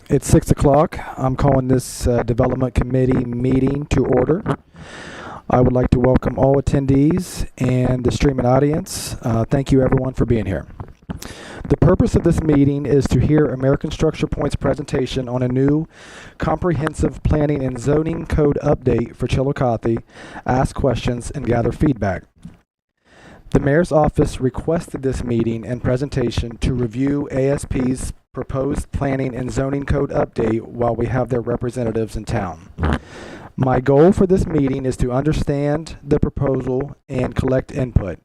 It's 6 o'clock. I'm calling this Development Committee meeting to order. I would like to welcome all attendees and the streaming audience. Thank you everyone for being here. The purpose of this meeting is to hear American Structure Point's presentation on a new comprehensive planning and zoning code update for Chiillicothe, ask questions, and gather feedback. The Mayor's Office requested this meeting and presentation to review ASP's proposed planning and zoning code update while we have their representatives in town. My goal for this meeting is to understand the proposal and collect input.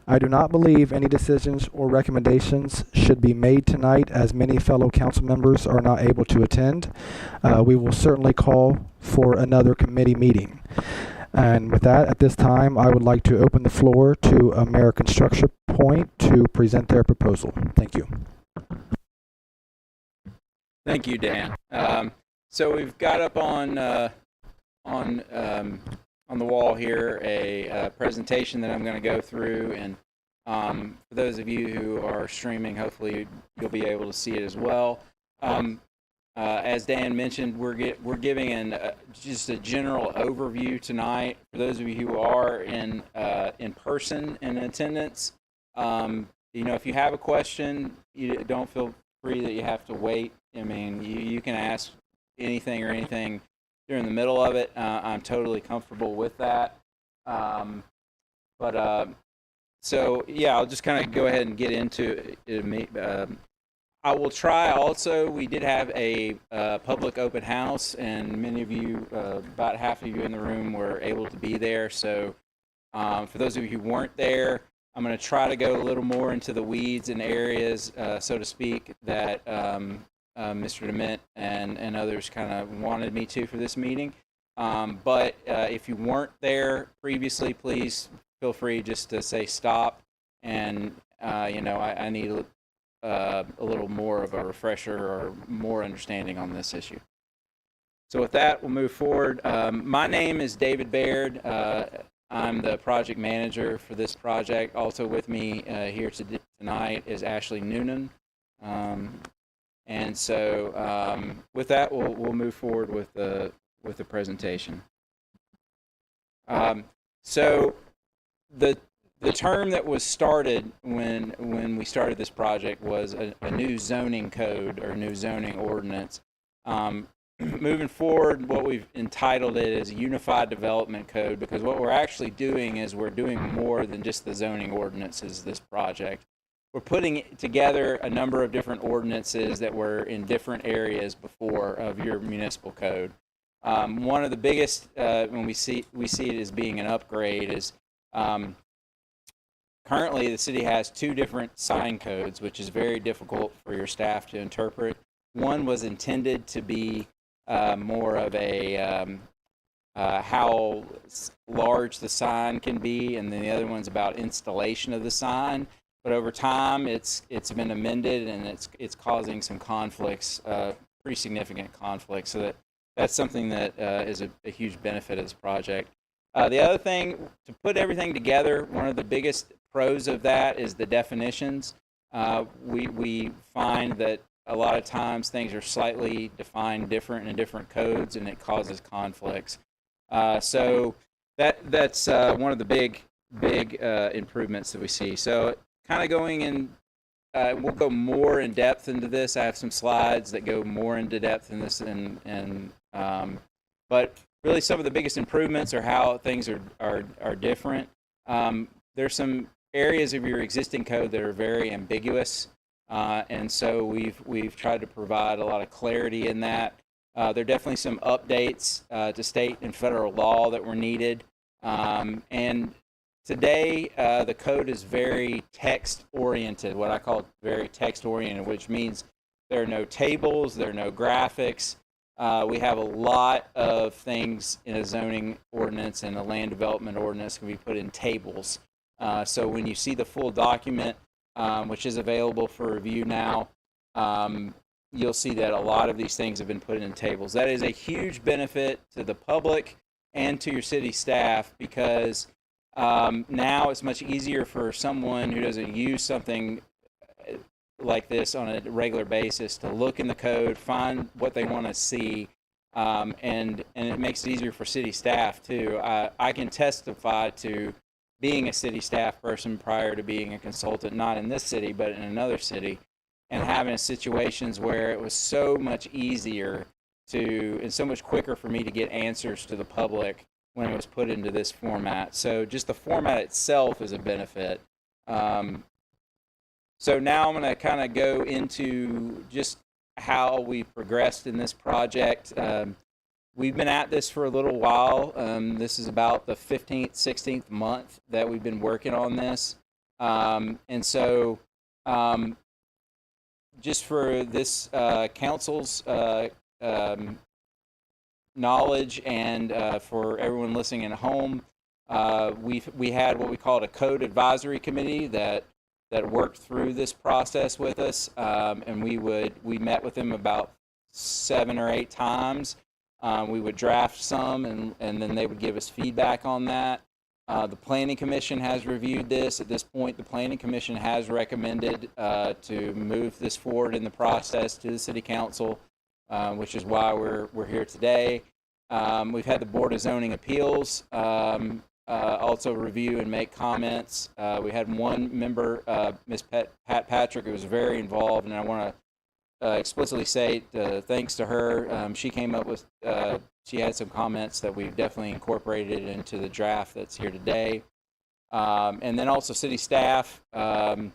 I do not believe any decisions or recommendations should be made tonight, as many fellow council members are not able to attend. We will certainly call for another committee meeting. And with that, at this time, I would like to open the floor to American Structure Point to present their proposal. Thank you. Thank you, Dan. So we've got up on the wall here a presentation that I'm going to go through, and for those of you who are streaming, hopefully you'll be able to see it as well. As Dan mentioned, we're giving just a general overview tonight. For those of you who are in person in attendance, if you have a question, you don't feel free that you have to wait. I mean, you can ask anything during the middle of it. I'm totally comfortable with that. So yeah, I'll just kind of go ahead and get into it. I will try also, we did have a public open house, and many of you, about half of you in the room were able to be there. So for those of you who weren't there, I'm going to try to go a little more into the weeds and areas, so to speak, that Mr. DeMint and others kind of wanted me to for this meeting. But if you weren't there previously, please feel free just to say stop, and I need a little more of a refresher or more understanding on this issue. So with that, we'll move forward. My name is David Baird. I'm the project manager for this project. Also with me here tonight is Ashley Noonan. And so with that, we'll move forward with the presentation. So the term that was started when we started this project was a new zoning code or new zoning ordinance. Moving forward, what we've entitled it is Unified Development Code, because what we're actually doing is we're doing more than just the zoning ordinances this project. We're putting together a number of different ordinances that were in different areas before of your municipal code. One of the biggest, when we see it as being an upgrade, is currently the city has two different sign codes, which is very difficult for your staff to interpret. One was intended to be more of a how large the sign can be, and then the other one's about installation of the sign. But over time, it's been amended, and it's causing some conflicts, pretty significant conflicts. So that's something that is a huge benefit of this project. The other thing, to put everything together, one of the biggest pros of that is the definitions. We find that a lot of times things are slightly defined different in different codes, and it causes conflicts. So that's one of the big improvements that we see. So kind of going in, we'll go more in depth into this. I have some slides that go more into depth in this, but really some of the biggest improvements are how things are different. There's some areas of your existing code that are very ambiguous. And so we've tried to provide a lot of clarity in that. There are definitely some updates to state and federal law that were needed. And today, the code is very text-oriented, what I call very text-oriented, which means there are no tables, there are no graphics. We have a lot of things in a zoning ordinance and a land development ordinance can be put in tables. So when you see the full document, which is available for review now, you'll see that a lot of these things have been put in tables. That is a huge benefit to the public and to your city staff, because now it's much easier for someone who doesn't use something like this on a regular basis to look in the code, find what they want to see, and it makes it easier for city staff too. I can testify to being a city staff person prior to being a consultant, not in this city, but in another city, and having situations where it was so much easier and so much quicker for me to get answers to the public when it was put into this format. So just the format itself is a benefit. So now I'm going to kind of go into just how we progressed in this project. We've been at this for a little while. This is about the 15th, 16th month that we've been working on this. And so just for this council's knowledge and for everyone listening at home, we had what we called a code advisory committee that worked through this process with us, and we met with them about 7 or 8 times. We would draft some, and then they would give us feedback on that. The Planning Commission has reviewed this. At this point, the Planning Commission has recommended to move this forward in the process to the City Council, which is why we're here today. We've had the Board of Zoning Appeals also review and make comments. We had one member, Ms. Pat Patrick, who was very involved, and I want to explicitly say thanks to her. She came up with, she had some comments that we've definitely incorporated into the draft that's here today. And then also city staff, and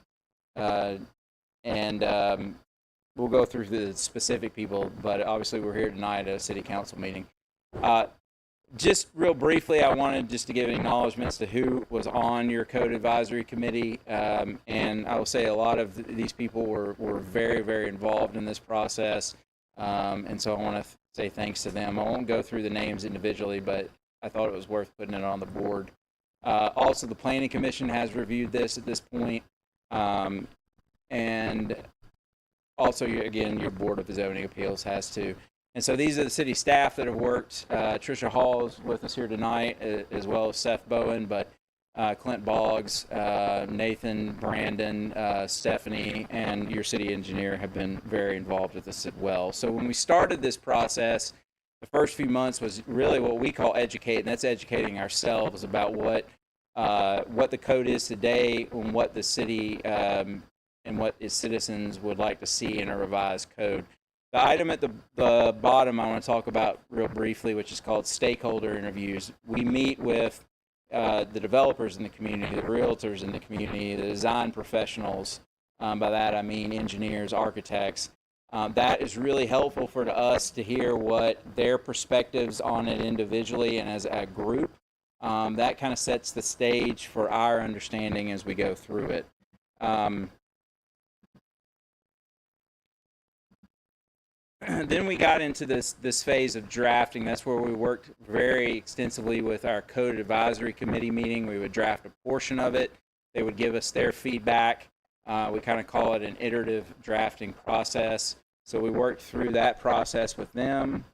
we'll go through the specific people, but obviously we're here tonight at a city council meeting. Just real briefly, I wanted just to give acknowledgments to who was on your code advisory committee, and I will say a lot of these people were very, very involved in this process, and so I want to say thanks to them. I won't go through the names individually, but I thought it was worth putting it on the board. Also, the Planning Commission has reviewed this at this point, and also, again, your Board of Zoning Appeals has too. And so these are the city staff that have worked. Tricia Hall is with us here tonight, as well as Seth Bowen, but Clint Boggs, Nathan, Brandon, Stephanie, and your city engineer have been very involved with this as well. So when we started this process, the first few months was really what we call educate, and that's educating ourselves about what the code is today and what the city and what its citizens would like to see in a revised code. The item at the bottom I want to talk about real briefly, which is called stakeholder interviews. We meet with the developers in the community, the realtors in the community, the design professionals. By that I mean engineers, architects. That is really helpful for us to hear what their perspectives on it individually and as a group. That kind of sets the stage for our understanding as we go through it. Then we got into this phase of drafting. That's where we worked very extensively with our code advisory committee meeting. We would draft a portion of it. They would give us their feedback. We kind of call it an iterative drafting process. So we worked through that process with them.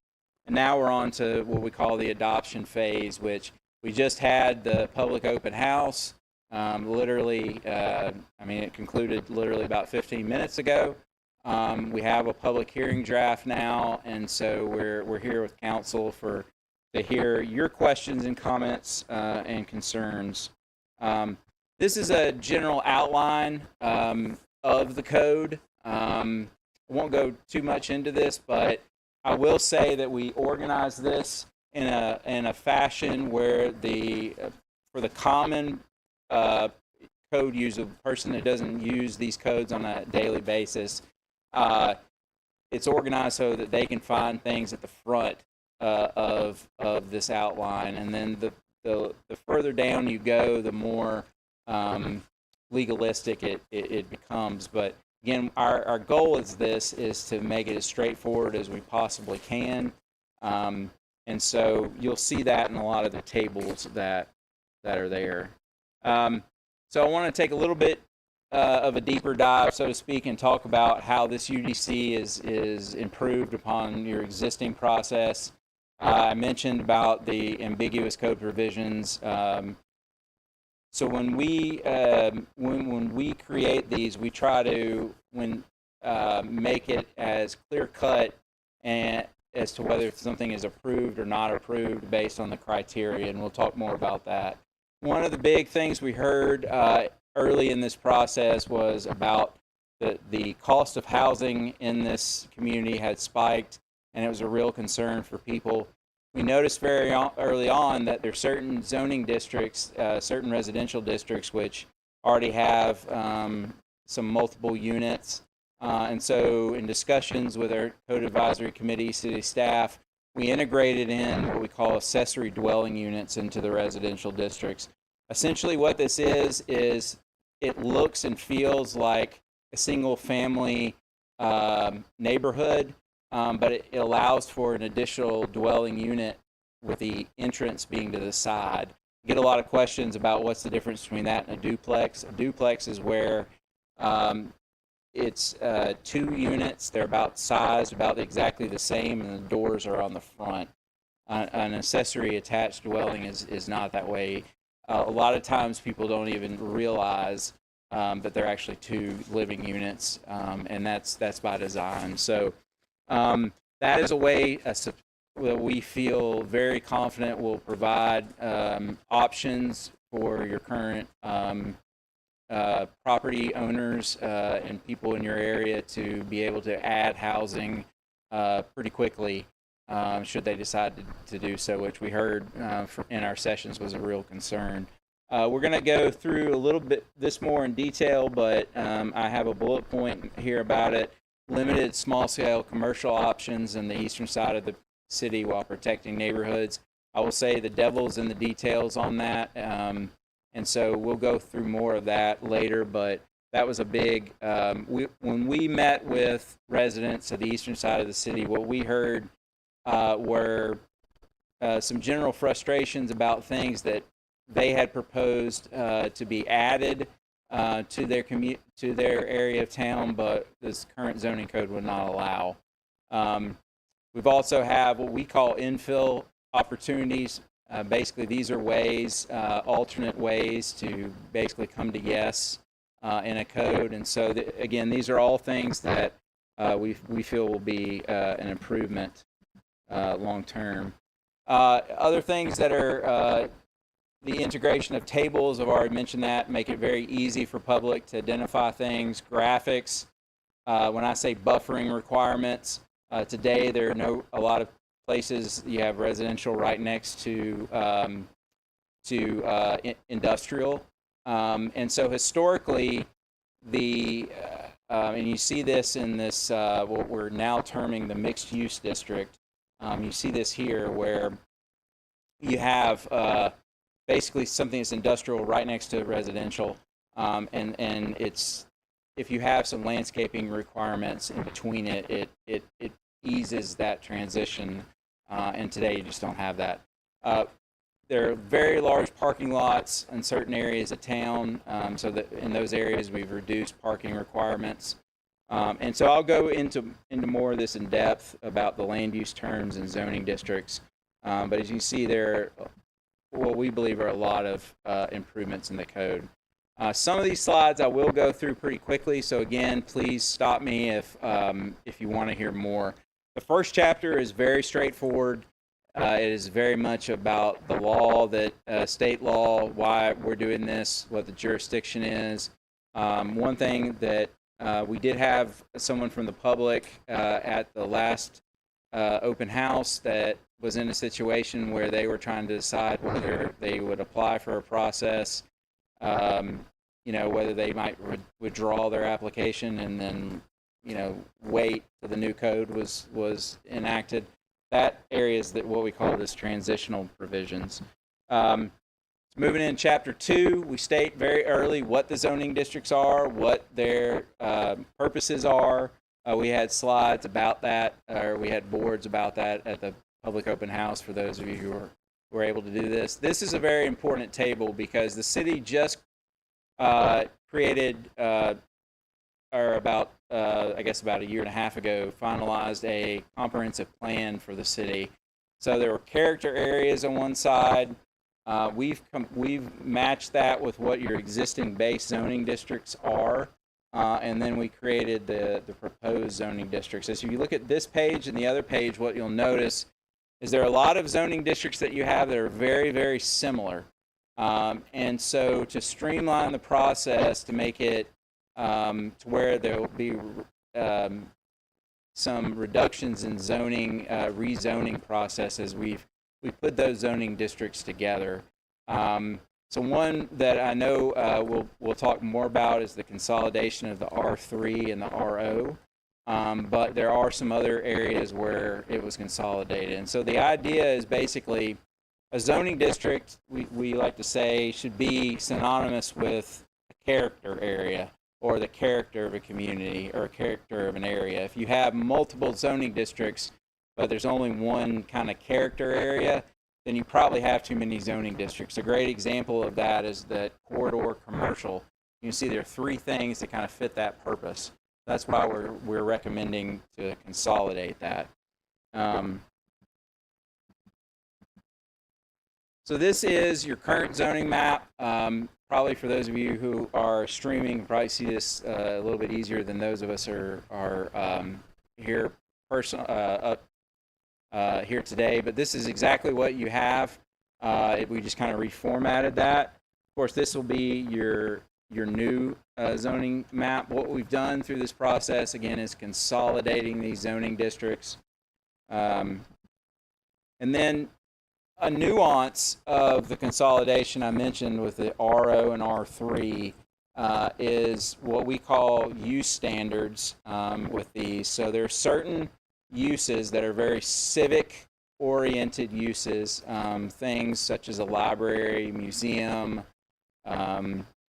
And now we're on to what we call the adoption phase, which we just had the public open house. It concluded literally about 15 minutes ago. We have a public hearing draft now, and so we're here with council to hear your questions and comments and concerns. This is a general outline of the code. I won't go too much into this, but I will say that we organize this in a fashion where for the common code user, the person that doesn't use these codes on a daily basis, it's organized so that they can find things at the front of this outline, and then the further down you go, the more legalistic it becomes. But again, our goal is to make it as straightforward as we possibly can, and so you'll see that in a lot of the tables that are there. So I want to take a little bit of a deeper dive, so to speak, and talk about how this UDC is improved upon your existing process. I mentioned about the ambiguous code provisions. So when we create these, we try to make it as clear cut and as to whether something is approved or not approved based on the criteria, and we'll talk more about that. One of the big things we heard early in this process was about the cost of housing in this community had spiked, and it was a real concern for people. We noticed very early on that there are certain zoning districts, certain residential districts, which already have some multiple units. And so in discussions with our code advisory committee, city staff, we integrated in what we call accessory dwelling units into the residential districts. Essentially what this is it looks and feels like a single family neighborhood, but it allows for an additional dwelling unit with the entrance being to the side. We get a lot of questions about what's the difference between that and a duplex. A duplex is where it's 2 units. They're about sized, about exactly the same, and the doors are on the front. An accessory attached dwelling is not that way. A lot of times people don't even realize that they're actually 2 living units, and that's by design. So that is a way that we feel very confident will provide options for your current property owners and people in your area to be able to add housing pretty quickly should they decide to do so, which we heard in our sessions was a real concern. We're going to go through a little bit this more in detail, but I have a bullet point here about it. Limited small-scale commercial options in the eastern side of the city while protecting neighborhoods. I will say the devil's in the details on that, and so we'll go through more of that later, but that was a big, when we met with residents of the eastern side of the city, what we heard were some general frustrations about things that they had proposed to be added to their area of town, but this current zoning code would not allow. We've also have what we call infill opportunities. Basically, these are ways, alternate ways to basically come to yes in a code. And so, again, these are all things that we feel will be an improvement long term. Other things that are the integration of tables, I've already mentioned that, make it very easy for public to identify things. Graphics, when I say buffering requirements, today there are a lot of places you have residential right next to industrial, and so historically and you see this in this what we're now terming the mixed use district. You see this here where you have basically something that's industrial right next to residential, and it's, if you have some landscaping requirements in between it eases that transition, and today you just don't have that. There are very large parking lots in certain areas of town, so that in those areas we've reduced parking requirements. And so I'll go into more of this in depth about the land use terms and zoning districts. But as you see, there are what we believe are a lot of improvements in the code. Some of these slides I will go through pretty quickly, so again, please stop me if you want to hear more. The first chapter is very straightforward. It is very much about the law, state law, why we're doing this, what the jurisdiction is. One thing that we did have someone from the public at the last open house that was in a situation where they were trying to decide whether they would apply for a process, whether they might withdraw their application and then, wait till the new code was enacted. That area is what we call this transitional provisions. Moving in chapter 2, we state very early what the zoning districts are, what their purposes are. We had slides about that, or we had boards about that at the public open house for those of you who were able to do this. This is a very important table because the city just created, about a year and a half ago, finalized a comprehensive plan for the city. So there were character areas on one side. We've matched that with what your existing base zoning districts are. and then we created the proposed zoning districts. As you look at this page and the other page, what you'll notice is there are a lot of zoning districts that you have that are very, very similar. And so to streamline the process to make it to where there will be some reductions in zoning, rezoning processes, we put those zoning districts together. So one that I know we'll talk more about is the consolidation of the R3 and the RO. But there are some other areas where it was consolidated. And so the idea is basically a zoning district, we like to say, should be synonymous with a character area or the character of a community or a character of an area. If you have multiple zoning districts, but there's only one kind of character area, then you probably have too many zoning districts. A great example of that is that corridor commercial. You can see there are three things that kind of fit that purpose. That's why we're recommending to consolidate that. So this is your current zoning map. Probably for those of you who are streaming, probably see this a little bit easier than those of us are here here today. But this is exactly what you have. We just kind of reformatted that. Of course, this will be your new zoning map. What we've done through this process, again, is consolidating these zoning districts. And then a nuance of the consolidation I mentioned with the RO and R3 is what we call use standards with these. So there are certain uses that are very civic-oriented uses, things such as a library, museum,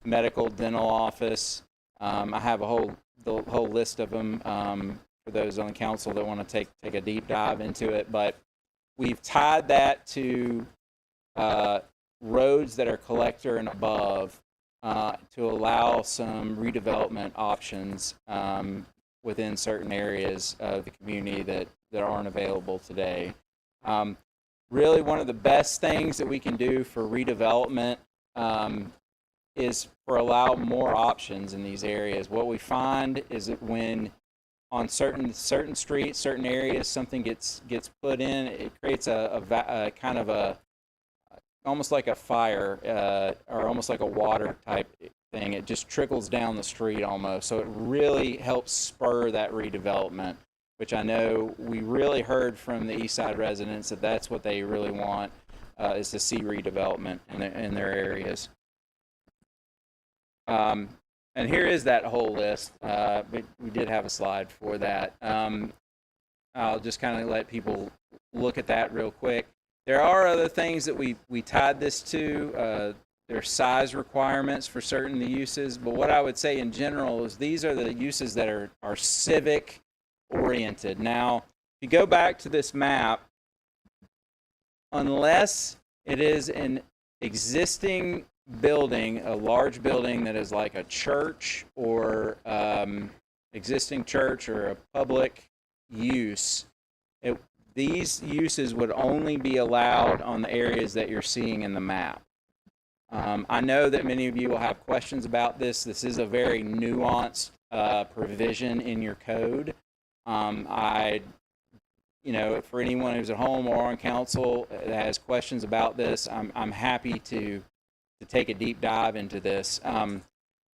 medical, dental office. I have the whole list of them for those on the council that want to take a deep dive into it. But we've tied that to roads that are collector and above to allow some redevelopment options within certain areas of the community that aren't available today. Really, one of the best things that we can do for redevelopment is for allow more options in these areas. What we find is that when on certain streets, certain areas, something gets put in, it creates a kind of a almost like a fire or almost like a water type thing. It just trickles down the street almost. So it really helps spur that redevelopment, which I know we really heard from the East Side residents that that's what they really want is to see redevelopment in their areas. And here is that whole list. But we did have a slide for that. I'll just kind of let people look at that real quick. There are other things that we tied this to. There are size requirements for certain uses, but what I would say in general is these are the uses that are civic oriented. Now, if you go back to this map, unless it is an existing building, a large building that is like a church or existing church or a public use, these uses would only be allowed on the areas that you're seeing in the map. I know that many of you will have questions about this. This is a very nuanced provision in your code. For anyone who's at home or on council that has questions about this, I'm happy to take a deep dive into this. One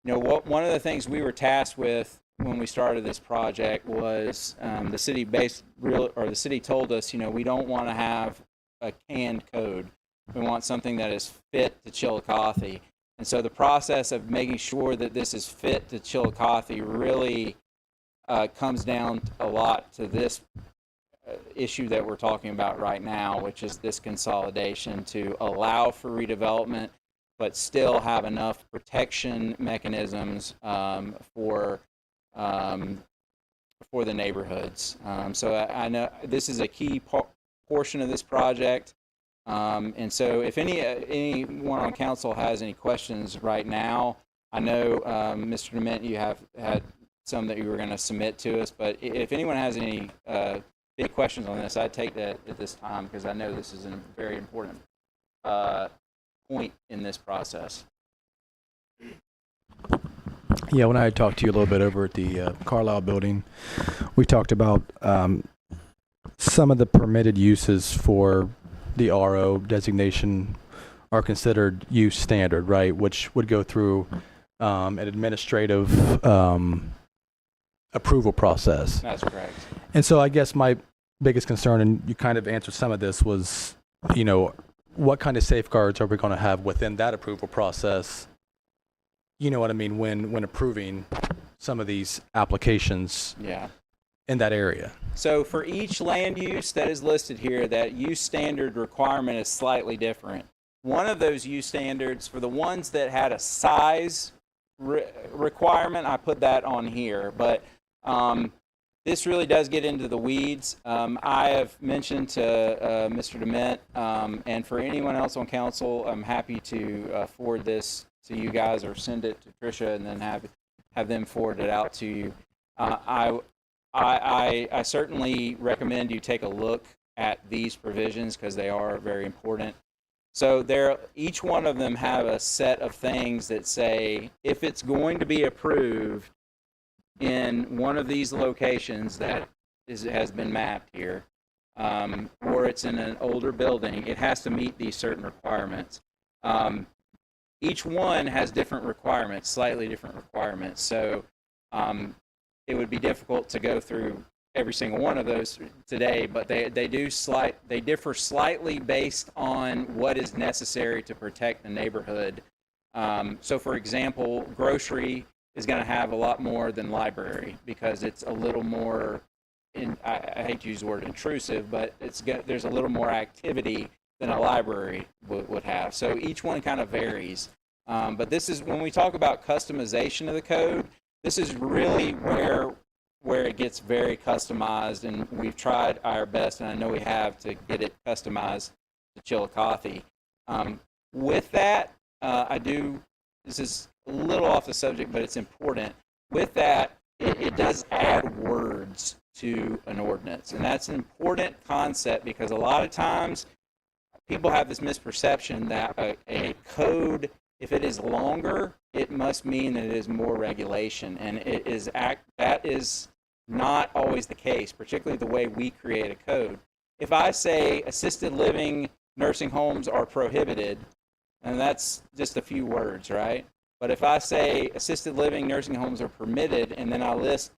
of the things we were tasked with when we started this project was the city told us, we don't want to have a canned code. We want something that is fit to Chiillicothe. And so the process of making sure that this is fit to Chiillicothe really comes down a lot to this issue that we're talking about right now, which is this consolidation to allow for redevelopment, but still have enough protection mechanisms for the neighborhoods. So I know this is a key portion of this project. And so if anyone on council has any questions right now, I know, Mr. Dement, you have had some that you were going to submit to us, but if anyone has any big questions on this, I'd take that at this time because I know this is a very important point in this process. Yeah, when I had talked to you a little bit over at the Carlisle building, we talked about some of the permitted uses for the RO designation are considered use standard, right? Which would go through an administrative approval process. That's correct. And so I guess my biggest concern, and you kind of answered some of this, was, what kind of safeguards are we going to have within that approval process? You know what I mean, when approving some of these applications Yeah. in that area. So for each land use that is listed here, that use standard requirement is slightly different. One of those use standards, for the ones that had a size requirement, I put that on here, but this really does get into the weeds. I have mentioned to Mr. Dement, and for anyone else on council, I'm happy to forward this to you guys or send it to Tricia and then have them forward it out to you. I certainly recommend you take a look at these provisions because they are very important. So each one of them have a set of things that say if it's going to be approved in one of these locations that has been mapped here, or it's in an older building, it has to meet these certain requirements. Each one has different requirements, slightly different requirements. So it would be difficult to go through every single one of those today, but they differ slightly based on what is necessary to protect the neighborhood. So for example, grocery is going to have a lot more than library because it's a little more, I hate to use the word intrusive, but there's a little more activity than a library would have. So each one kind of varies. But this is, when we talk about customization of the code, this is really where it gets very customized, and we've tried our best, and I know we have, to get it customized to Chiillicothe. With that, this is a little off the subject, but it's important. With that, it does add words to an ordinance, and that's an important concept because a lot of times people have this misperception that a code, if it is longer, it must mean that it is more regulation, and that is not always the case, particularly the way we create a code. If I say assisted living nursing homes are prohibited, and that's just a few words, right? But if I say assisted living nursing homes are permitted, and then I list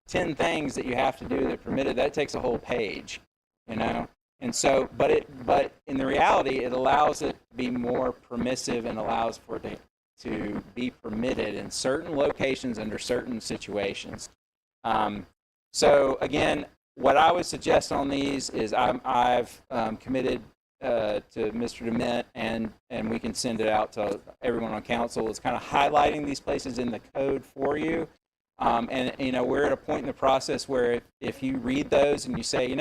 10 things that you have to do that are permitted, that takes a whole page, And so, but in the reality, it allows it to be more permissive and allows for it to be permitted in certain locations under certain situations. So again, what I would suggest on these is I've committed to Mr. Dement, and we can send it out to everyone on council. It's kind of highlighting these places in the code for you. And we're at a point in the process where if you read those and you say,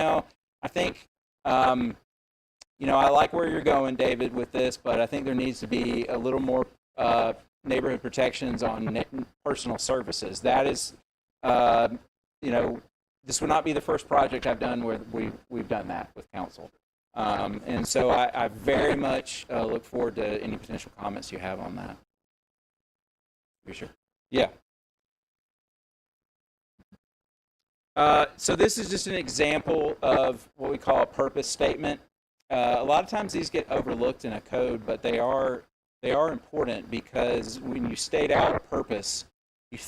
I think, I like where you're going, David, with this, but I think there needs to be a little more neighborhood protections on personal services. That is, this would not be the first project I've done where we've done that with council. And so I very much look forward to any potential comments you have on that. You sure? Yeah. So this is just an example of what we call a purpose statement. A lot of times these get overlooked in a code, but they are important because when you state out a purpose, when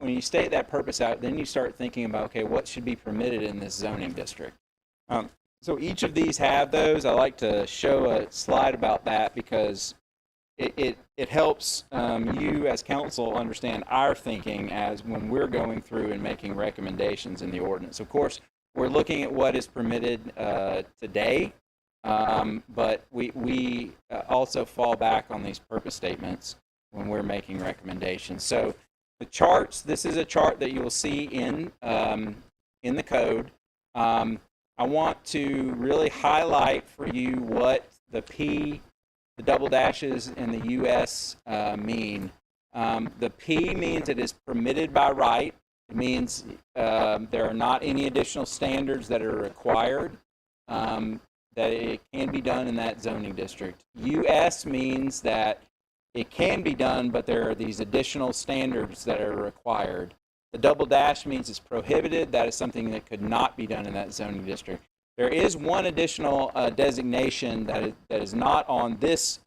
you state that purpose out, then you start thinking about, okay, what should be permitted in this zoning district? So each of these have those. I like to show a slide about that because it helps you as council understand our thinking as when we're going through and making recommendations in the ordinance. Of course, we're looking at what is permitted today, but we also fall back on these purpose statements when we're making recommendations. So the charts, this is a chart that you will see in the code. I want to really highlight for you what the P, the double dashes, and the US mean. The P means it is permitted by right. It means there are not any additional standards that are required, that it can be done in that zoning district. US means that it can be done, but there are these additional standards that are required. The double dash means it's prohibited. That is something that could not be done in that zoning district. There is one additional designation that is not on this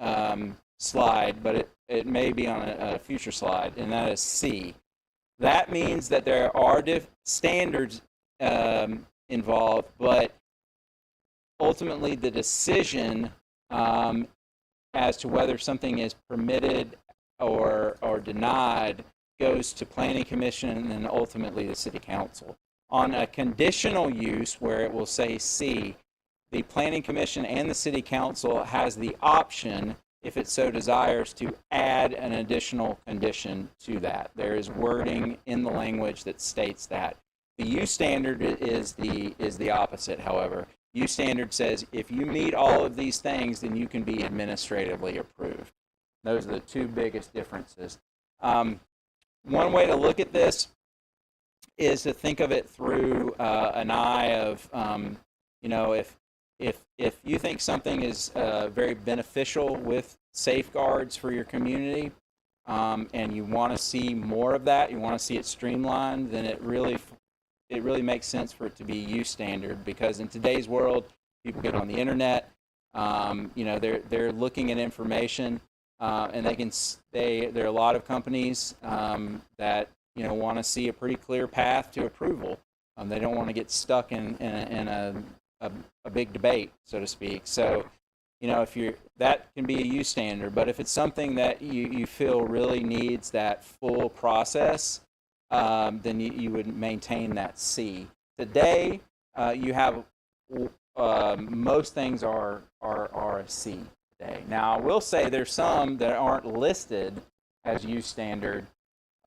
slide, but it may be on a future slide, and that is C. That means that there are standards involved, but ultimately the decision as to whether something is permitted or denied goes to Planning Commission and then ultimately the City Council. On a conditional use where it will say C, the Planning Commission and the City Council has the option, if it so desires, to add an additional condition to that. There is wording in the language that states that. The use standard is the opposite, however. Use standard says if you meet all of these things, then you can be administratively approved. Those are the two biggest differences. One way to look at this is to think of it through an eye of, if you think something is very beneficial with safeguards for your community, and you want to see more of that, you want to see it streamlined, then it really makes sense for it to be use standard, because in today's world, people get on the internet, they're looking at information, and there are a lot of companies that want to see a pretty clear path to approval. They don't want to get stuck in a big debate, so to speak. So, that can be a use standard, but if it's something that you feel really needs that full process, then you would maintain that C. Today, you have most things are a C today. Now, I will say there's some that aren't listed as use standard,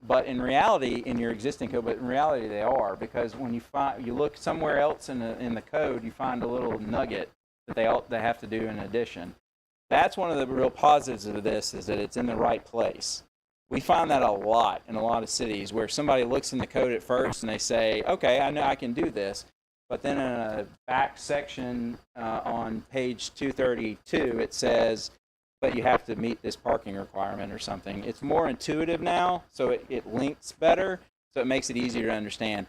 but in reality, in your existing code, but in reality they are, because when you look somewhere else in the code, you find a little nugget that they have to do in addition. That's one of the real positives of this, is that it's in the right place. We find that a lot in a lot of cities, where somebody looks in the code at first and they say, okay, I know I can do this. But then in a back section on page 232, it says, but you have to meet this parking requirement or something. It's more intuitive now, so it links better, so it makes it easier to understand.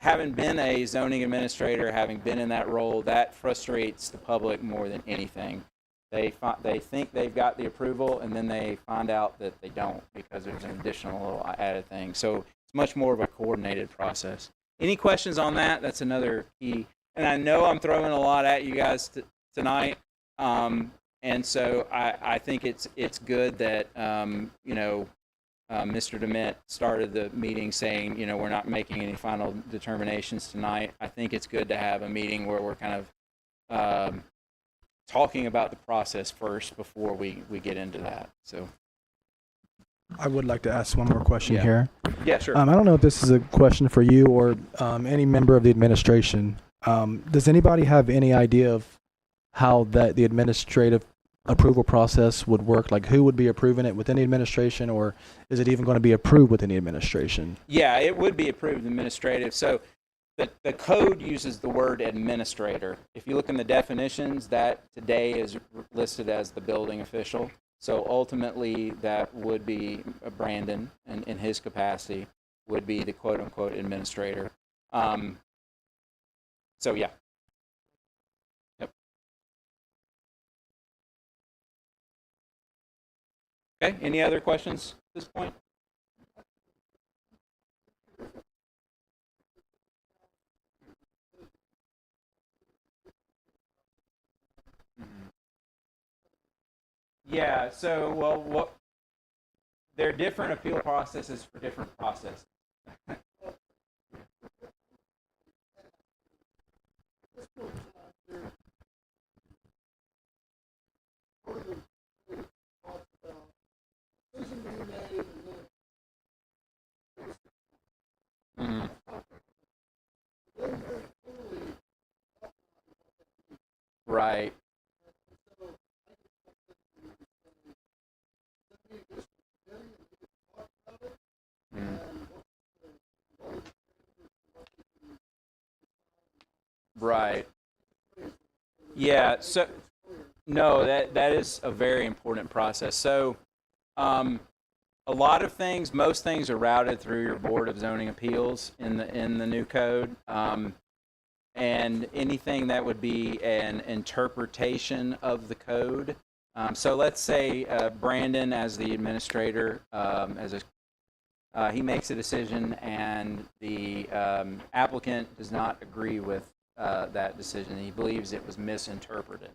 Having been a zoning administrator, having been in that role, that frustrates the public more than anything. They think they've got the approval, and then they find out that they don't, because there's an additional little added thing. So it's much more of a coordinated process. Any questions on that? That's another key. And I know I'm throwing a lot at you guys tonight, and so I think it's good that Mr. DeMint started the meeting saying, we're not making any final determinations tonight. I think it's good to have a meeting where we're kind of talking about the process first before we get into that. So I would like to ask one more question here. Yeah, sure. I don't know if this is a question for you or any member of the administration. Does anybody have any idea of how the administrative approval process would work? Like, who would be approving it within the administration, or is it even going to be approved within the administration? Yeah, it would be approved administrative. So the code uses the word administrator. If you look in the definitions, that today is listed as the building official. So ultimately, that would be Brandon, and in his capacity, would be the quote-unquote administrator. So yeah. Yep. Okay, any other questions at this point? Yeah, so, there are different appeal processes for different processes. Mhm. Right. Mm. Right. Yeah. So, no, that is a very important process. So, A lot of things, most things are routed through your Board of Zoning Appeals in the new code. And anything that would be an interpretation of the code. So let's say Brandon, as the administrator, he makes a decision and the applicant does not agree with that decision. He believes it was misinterpreted.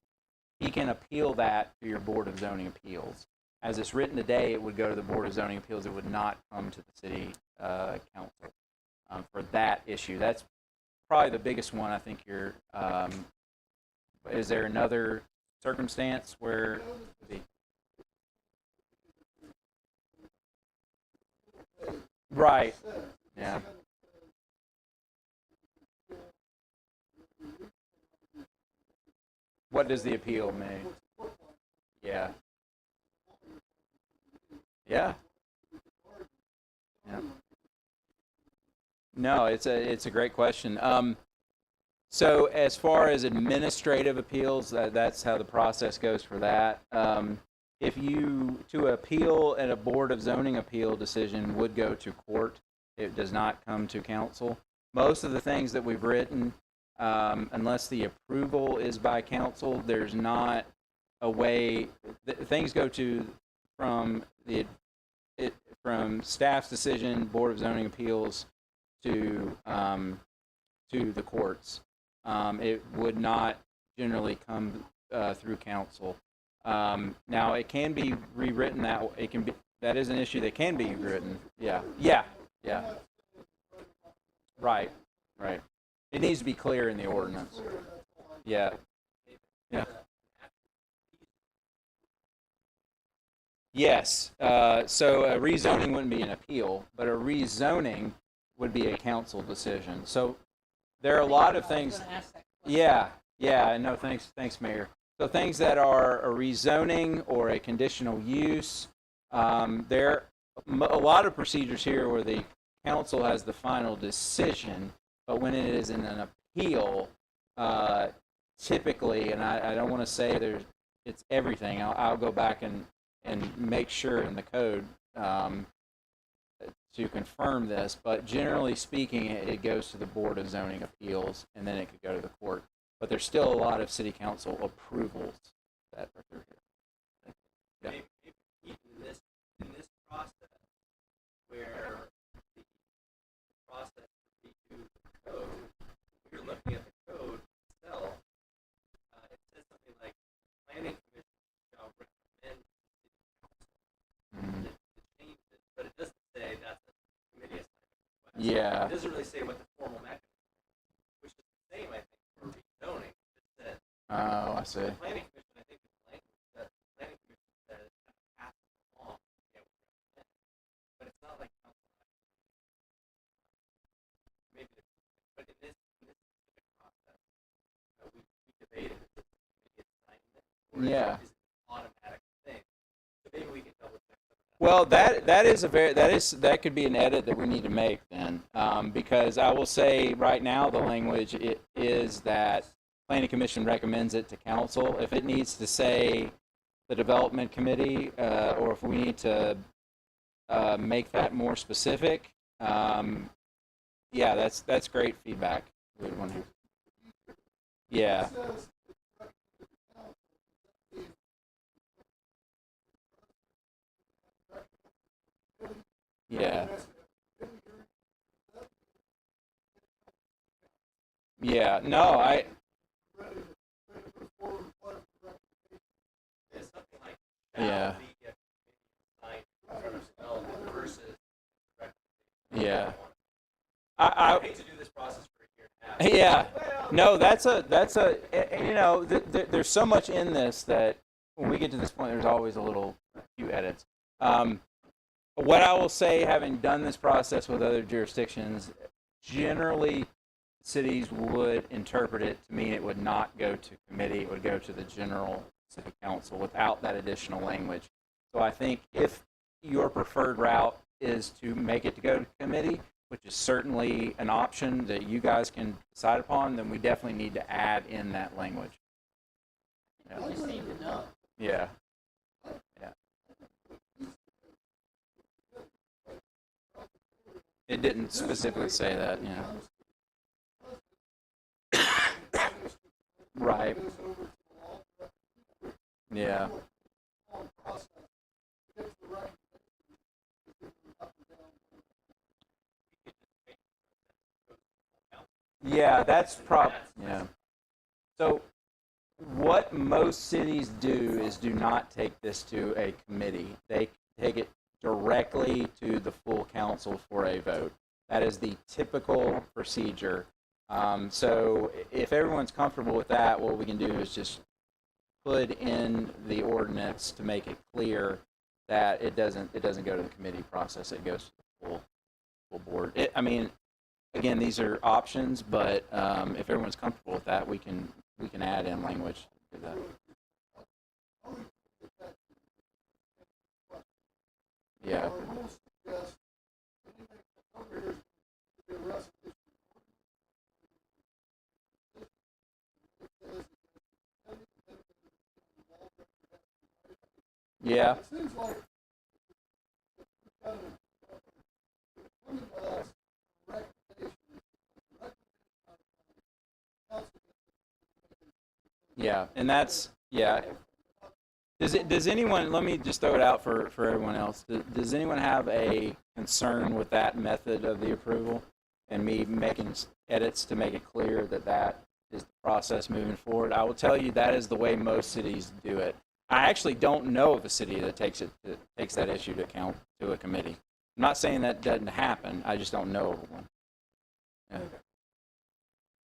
He can appeal that to your Board of Zoning Appeals. As it's written today, it would go to the Board of Zoning Appeals. It would not come to the City Council for that issue. That's probably the biggest one. I think you're. Is there another circumstance where right? Yeah. What does the appeal mean? Yeah. Yeah. Yeah. No, it's a great question. So as far as administrative appeals, that's how the process goes for that. If you to appeal at a Board of Zoning Appeal decision would go to court. It does not come to council. Most of the things that we've written, unless the approval is by council, there's not a way. Things go to from from staff's decision, Board of Zoning Appeals, to the courts. It would not generally come through council. Now it can be rewritten that is an issue that can be rewritten. Yeah. Right. It needs to be clear in the ordinance. Yeah. Yes. So a rezoning wouldn't be an appeal, but a rezoning would be a council decision. So there are a lot of things. Yeah. No, thanks, Mayor. So things that are a rezoning or a conditional use, there are a lot of procedures here where the council has the final decision, but when it is in an appeal, typically, and I don't want to say it's everything. I'll go back and make sure in the code to confirm this, but generally speaking, it goes to the Board of Zoning Appeals, and then it could go to the court. But there's still a lot of city council approvals that are through here. Yeah. Maybe in this process, where the process to redo the code, if you're looking at the code itself, it says something like planning commission shall recommend to change it, but it doesn't say that's a committee assignment. Yeah. It doesn't really say what the formal mechanism is, which is the same, I think, for rezoning. It says Oh, I see. the planning commission, I think the language that the planning commission says pass along, but it's not like council. Maybe, but in this specific process, we debated if it's a committee assignment or Yeah. is it an automatic thing. So maybe we can double check some of that. Well, that could be an edit that we need to make then, because I will say right now the language is that Planning Commission recommends it to council. If it needs to say the Development Committee, or if we need to make that more specific, yeah, that's great feedback. Good one. Yeah. Yeah. Yeah. No, It's something like Yeah. shall be assigned to development versus Yeah. I hate to do this process for a year and a half. Yeah. No, that's a there's so much in this that when we get to this point, there's always a few edits. What I will say, having done this process with other jurisdictions, generally cities would interpret it to mean it would not go to committee, it would go to the general city council without that additional language. So I think if your preferred route is to make it to go to committee, which is certainly an option that you guys can decide upon, then we definitely need to add in that language. Yeah. Yeah. It didn't specifically say that, yeah. Right. Yeah. Yeah, yeah. So what most cities do is do not take this to a committee. They take it directly to the full council for a vote. That is the typical procedure. So if everyone's comfortable with that, what we can do is just put in the ordinance to make it clear that it doesn't go to the committee process. It goes to the full board. I mean, again, these are options, but if everyone's comfortable with that, we can add in language to that. Yeah. Yeah. Yeah, and that's yeah. Does anyone? Let me just throw it out for everyone else. Does anyone have a concern with that method of the approval, and me making edits to make it clear that that is the process moving forward? I will tell you that is the way most cities do it. I actually don't know of a city that takes that issue to a committee. I'm not saying that doesn't happen. I just don't know of one. Yeah.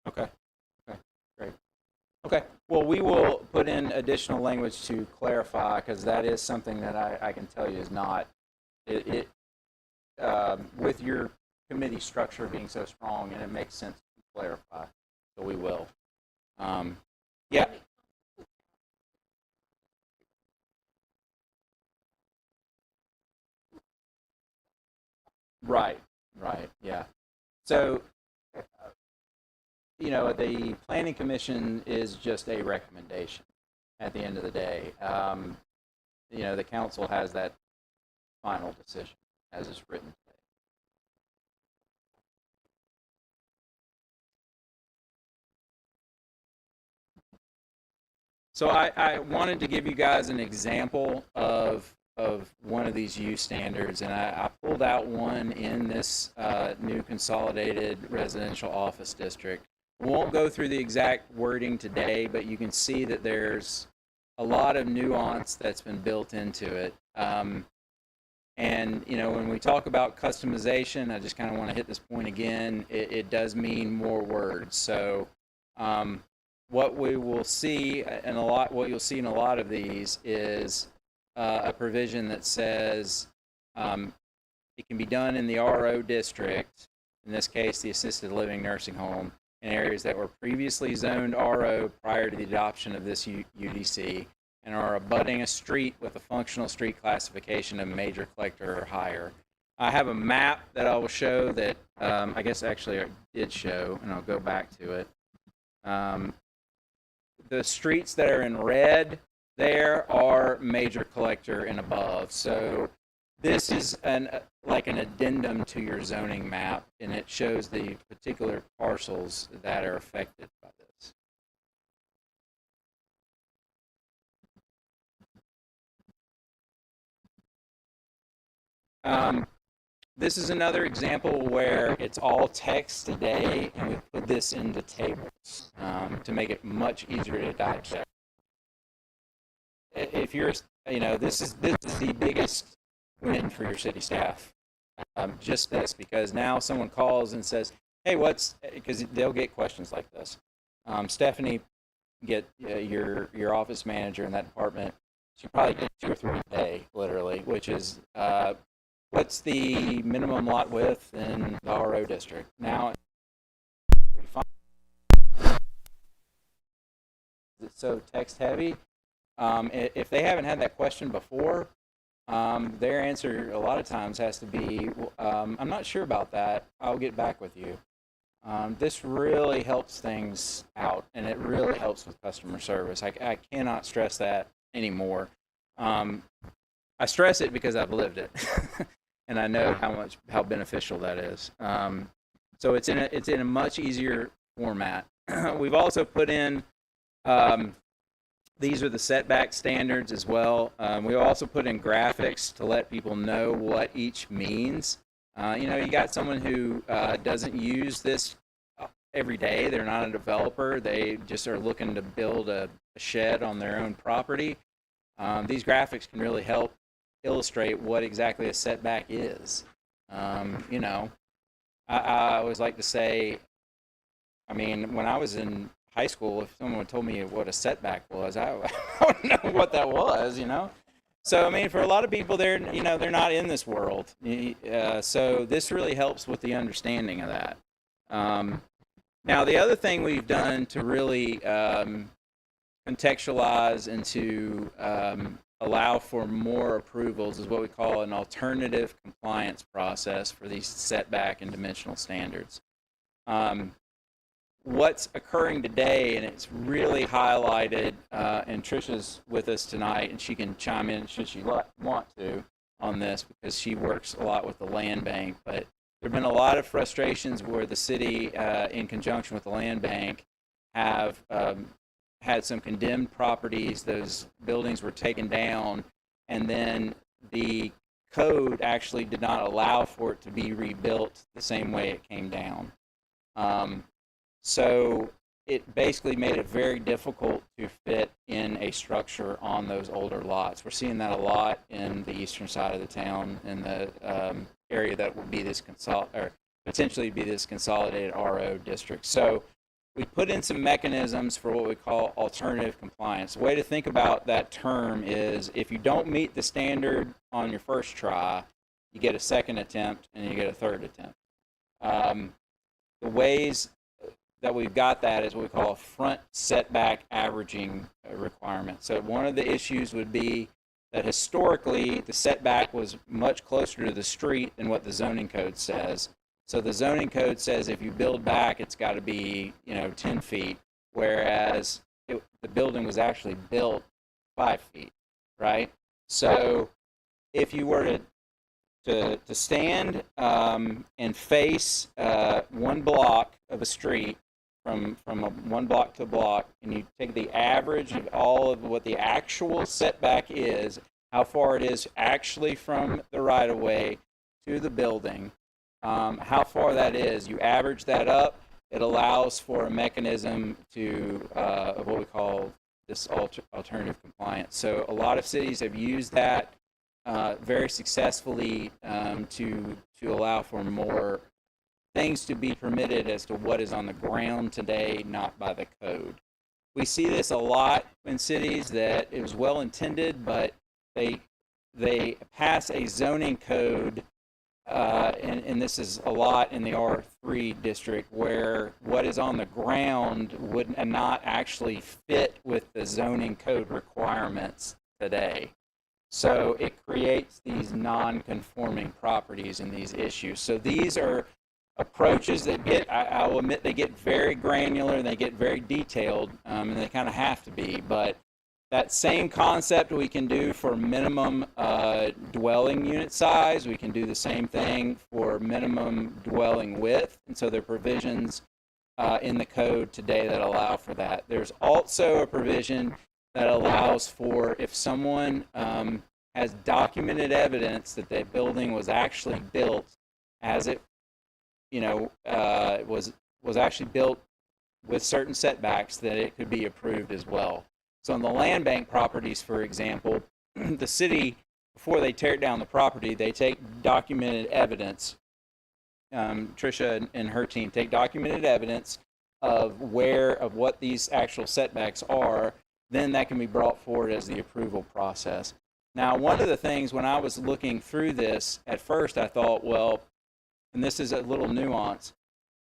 Okay. Okay. Great. Okay. Well, we will put in additional language to clarify, because that is something that I can tell you is not with your committee structure being so strong, and it makes sense to clarify. So we will. Yeah. Right. Right. Yeah. So the planning commission is just a recommendation at the end of the day. The council has that final decision as is written today. So I wanted to give you guys an example of one of these use standards, and I pulled out one in this new consolidated residential office district. We won't go through the exact wording today, but you can see that there's a lot of nuance that's been built into it. And when we talk about customization, I just kind of want to hit this point again. It does mean more words. So what we will see, and what you'll see in a lot of these is a provision that says it can be done in the RO district, in this case the assisted living nursing home, in areas that were previously zoned RO prior to the adoption of this UDC and are abutting a street with a functional street classification of major collector or higher. I have a map that I will show that I guess actually I did show, and I'll go back to it. The streets that are in red there are major collector and above. So this is like an addendum to your zoning map, and it shows the particular parcels that are affected by this. This is another example where it's all text today, and we put this into tables to make it much easier to digest. If you're, this is the biggest win for your city staff. Just this, because now someone calls and says, "Hey, because they'll get questions like this. Stephanie, get your office manager in that department. She probably gets 2 or 3 a day, literally, which is what's the minimum lot width in the RO district now? It's so text heavy. If they haven't had that question before, their answer a lot of times has to be, I'm not sure about that. I'll get back with you. This really helps things out, and it really helps with customer service. I cannot stress that anymore. I stress it because I've lived it. and I know how beneficial that is. So it's in a much easier format. We've also put in these are the setback standards as well. We also put in graphics to let people know what each means. You got someone who doesn't use this every day. They're not a developer. They just are looking to build a shed on their own property. These graphics can really help illustrate what exactly a setback is. I always like to say, when I was in high school, if someone told me what a setback was, I wouldn't know what that was, So, for a lot of people, they're not in this world. So this really helps with the understanding of that. Now, the other thing we've done to really contextualize and to allow for more approvals is what we call an alternative compliance process for these setback and dimensional standards. What's occurring today, and it's really highlighted, and Trisha's with us tonight, and she can chime in should she want to on this because she works a lot with the land bank, but there have been a lot of frustrations where the city, in conjunction with the land bank, have had some condemned properties. Those buildings were taken down, and then the code actually did not allow for it to be rebuilt the same way it came down. So it basically made it very difficult to fit in a structure on those older lots. We're seeing that a lot in the eastern side of the town, in the area that would be this potentially be this consolidated RO district. So we put in some mechanisms for what we call alternative compliance. The way to think about that term is if you don't meet the standard on your first try, you get a second attempt and you get a third attempt. The ways that we've got that is what we call a front setback averaging requirement. So one of the issues would be that historically the setback was much closer to the street than what the zoning code says. So the zoning code says if you build back, it's got to be 10 feet, whereas the building was actually built 5 feet, right? So if you were to stand and face one block of a street from one block to block, and you take the average of all of what the actual setback is, how far it is actually from the right-of-way to the building, how far that is, you average that up, it allows for a mechanism of what we call this alternative compliance. So a lot of cities have used that very successfully to allow for more things to be permitted as to what is on the ground today, not by the code. We see this a lot in cities that it was well intended, but they pass a zoning code, and this is a lot in the R3 district, where what is on the ground would not actually fit with the zoning code requirements today. So it creates these non-conforming properties and these issues. So these are approaches that I'll admit, they get very granular and they get very detailed, and they kind of have to be. But that same concept we can do for minimum dwelling unit size. We can do the same thing for minimum dwelling width. And so there are provisions in the code today that allow for that. There's also a provision that allows for if someone has documented evidence that the building was actually built as it was actually built with certain setbacks, that it could be approved as well. So on the land bank properties, for example, the city, before they tear down the property, they take documented evidence. Tricia and her team take documented evidence of what these actual setbacks are. Then that can be brought forward as the approval process. Now, one of the things when I was looking through this, at first I thought, well, and this is a little nuance,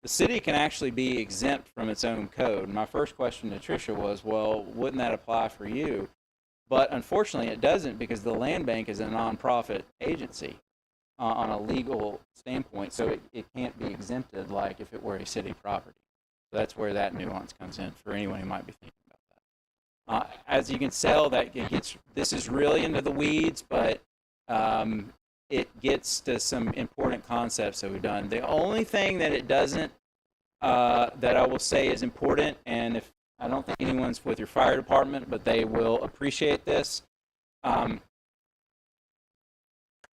the city can actually be exempt from its own code. My first question to Tricia was, well, wouldn't that apply for you? But unfortunately it doesn't, because the land bank is a nonprofit agency on a legal standpoint, so it can't be exempted like if it were a city property. So that's where that nuance comes in for anyone who might be thinking about that. As you can tell, this is really into the weeds, but it gets to some important concepts that we've done. The only thing that it doesn't, that I will say is important, and if I don't think anyone's with your fire department, but they will appreciate this.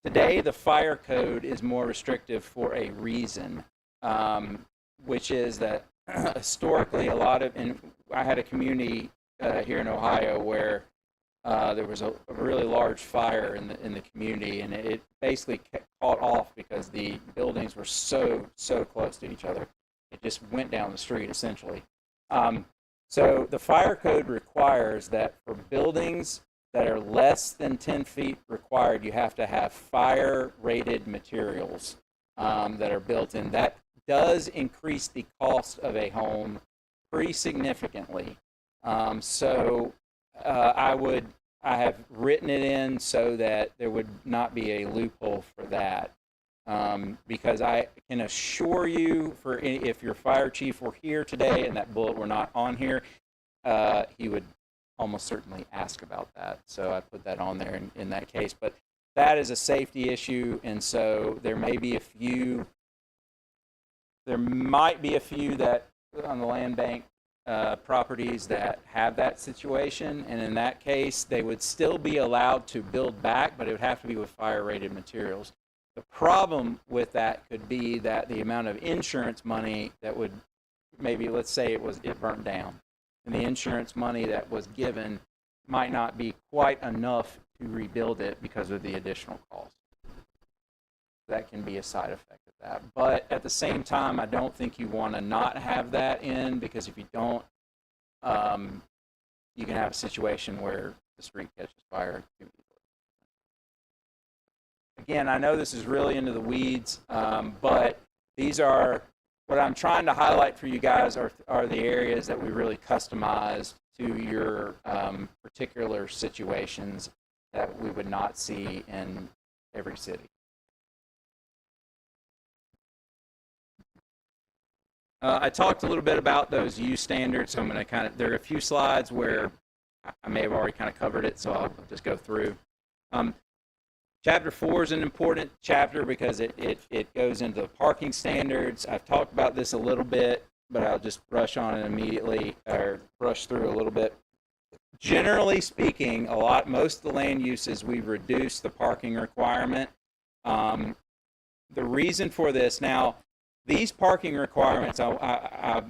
Today, the fire code is more restrictive for a reason, which is that historically, and I had a community here in Ohio where there was a really large fire in the community, and it basically caught off because the buildings were so close to each other. It just went down the street essentially. So the fire code requires that for buildings that are less than 10 feet required, you have to have fire-rated materials that are built in. That does increase the cost of a home pretty significantly. So I have written it in so that there would not be a loophole for that. Because I can assure you, if your fire chief were here today and that bullet were not on here, he would almost certainly ask about that. So I put that on there in that case. But that is a safety issue, and so there might be a few that on the land bank properties that have that situation, and in that case, they would still be allowed to build back, but it would have to be with fire-rated materials. The problem with that could be that the amount of insurance money that would, maybe let's say it burned down, and the insurance money that was given might not be quite enough to rebuild it because of the additional cost. That can be a side effect of that. But at the same time, I don't think you want to not have that in, because if you don't, you can have a situation where the street catches fire too easily. Again, I know this is really into the weeds, but these are what I'm trying to highlight for you guys are the areas that we really customized to your particular situations that we would not see in every city. I talked a little bit about those use standards, so I'm going to there are a few slides where I may have already kind of covered it, so I'll just go through. Chapter 4 is an important chapter because it goes into the parking standards. I've talked about this a little bit, but I'll just brush on it immediately, or brush through a little bit. Generally speaking, most of the land uses, we've reduced the parking requirement. The reason for this, now, these parking requirements, I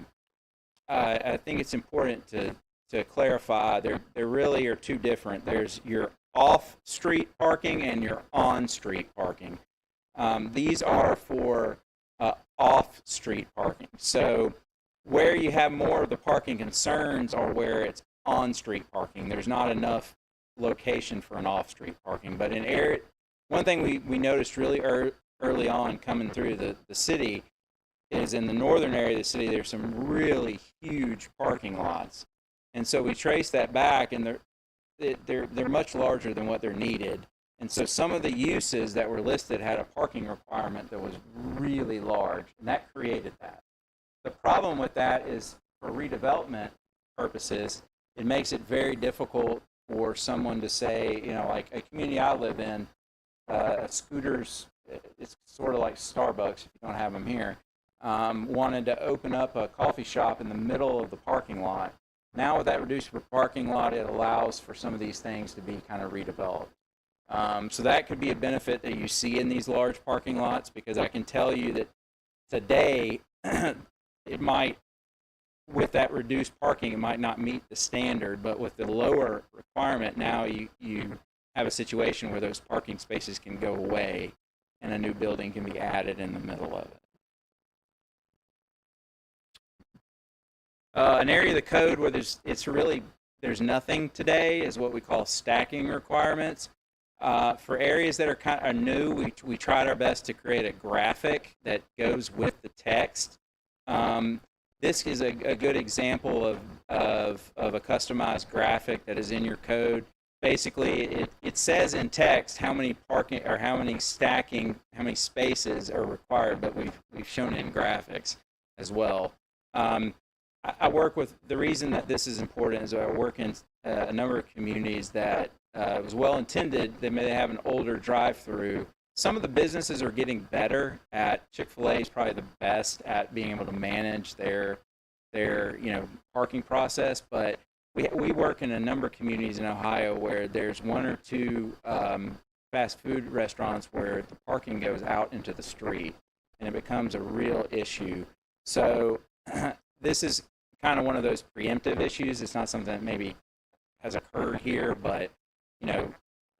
think it's important to clarify, there really are two different. There's your off-street parking and your on-street parking. These are for off-street parking. So where you have more of the parking concerns are where it's on-street parking. There's not enough location for an off-street parking. But one thing we noticed really early on coming through the city is in the northern area of the city, there's some really huge parking lots. And so we traced that back, and they're much larger than what they're needed. And so some of the uses that were listed had a parking requirement that was really large, and that created that. The problem with that is, for redevelopment purposes, it makes it very difficult for someone to say, like a community I live in, Scooters, it's sort of like Starbucks if you don't have them here, wanted to open up a coffee shop in the middle of the parking lot. Now with that reduced parking lot, it allows for some of these things to be kind of redeveloped. So that could be a benefit that you see in these large parking lots, because I can tell you that today, it might, with that reduced parking, it might not meet the standard, but with the lower requirement, now you have a situation where those parking spaces can go away and a new building can be added in the middle of it. An area of the code where there's nothing today is what we call stacking requirements. For areas that are kind of new, we tried our best to create a graphic that goes with the text. This is a good example of a customized graphic that is in your code. Basically, it says in text how many parking or how many spaces are required, but we've shown it in graphics as well. I work with, the reason that this is important is I work in a number of communities that it was well intended. They may have an older drive-through, some of the businesses are getting better at. Chick-fil-A is probably the best at being able to manage their parking process, but we work in a number of communities in Ohio where there's one or two fast food restaurants where the parking goes out into the street, and it becomes a real issue. So this is kind of one of those preemptive issues. It's not something that maybe has occurred here, but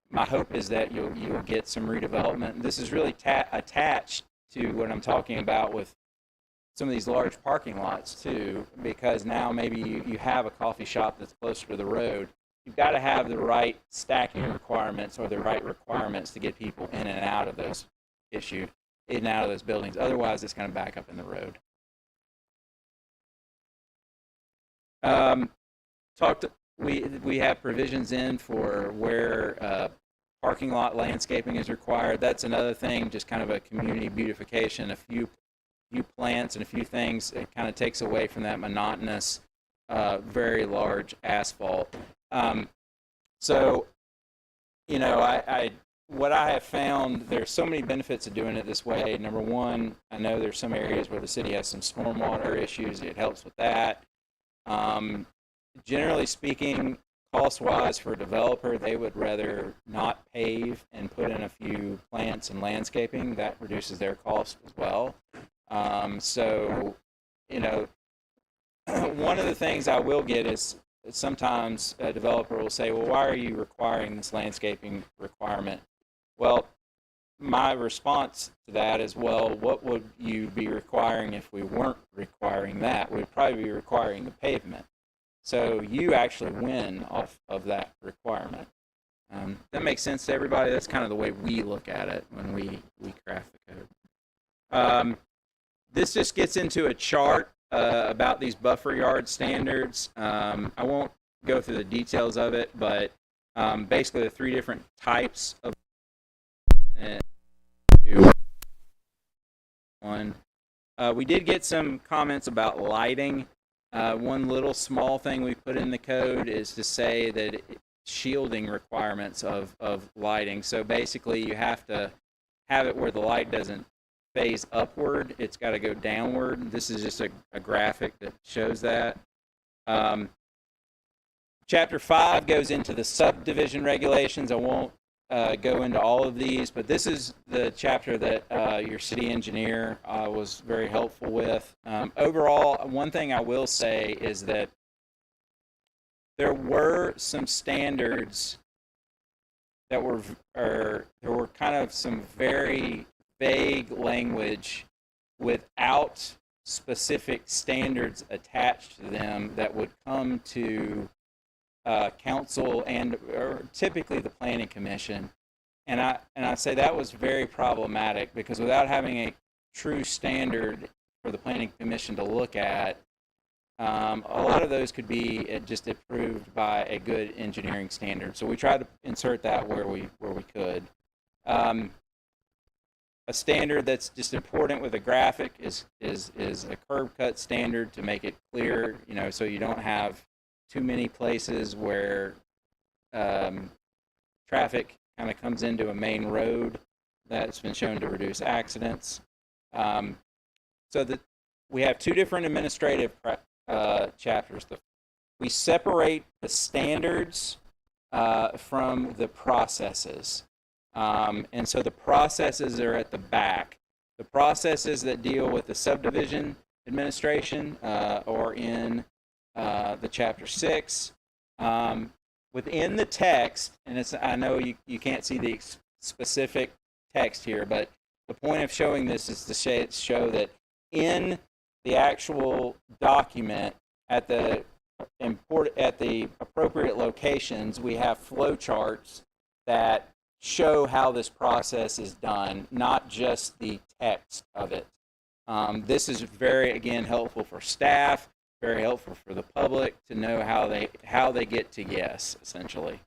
my hope is that you'll get some redevelopment. This is really attached to what I'm talking about with some of these large parking lots too, because now maybe you have a coffee shop that's closer to the road. You've got to have the right stacking requirements or the right requirements to get people in and out of those buildings. Otherwise, it's going to back up in the road. We have provisions in for where parking lot landscaping is required. That's another thing, just kind of a community beautification, a few plants and a few things. It kind of takes away from that monotonous, very large asphalt. What I have found, there's so many benefits of doing it this way. Number one, I know there's some areas where the city has some stormwater issues. It helps with that. Generally speaking, cost-wise for a developer, they would rather not pave and put in a few plants and landscaping. That reduces their cost as well. One of the things I will get is sometimes a developer will say, well, why are you requiring this landscaping requirement? Well, my response to that is, well, what would you be requiring if we weren't requiring that? We'd probably be requiring the pavement. So you actually win off of that requirement. That makes sense to everybody. That's kind of the way we look at it when we craft the code. This just gets into a chart about these buffer yard standards. I won't go through the details of it, but basically the three different types of one. We did get some comments about lighting. One little small thing we put in the code is to say that shielding requirements of lighting. So basically you have to have it where the light doesn't phase upward. It's got to go downward. This is just a graphic that shows that. Chapter 5 goes into the subdivision regulations. I won't go into all of these, but this is the chapter that your city engineer was very helpful with. Overall, one thing I will say is that there were some standards that there were kind of some very vague language without specific standards attached to them that would come to council or typically the planning commission, and I say that was very problematic because without having a true standard for the planning commission to look at, a lot of those could be just approved by a good engineering standard. So we tried to insert that where we could. A standard that's just important with a graphic is a curb cut standard to make it clear, so you don't have too many places where traffic kind of comes into a main road. That's been shown to reduce accidents. So that we have two different administrative chapters. We separate the standards from the processes. And so the processes are at the back. The processes that deal with the subdivision administration are in the chapter 6. Within the text, and I know you can't see the specific text here, but the point of showing this is to show that in the actual document at the appropriate locations, we have flow charts that show how this process is done, not just the text of it. This is very, again, helpful for staff, very helpful for the public to know how they get to yes, essentially.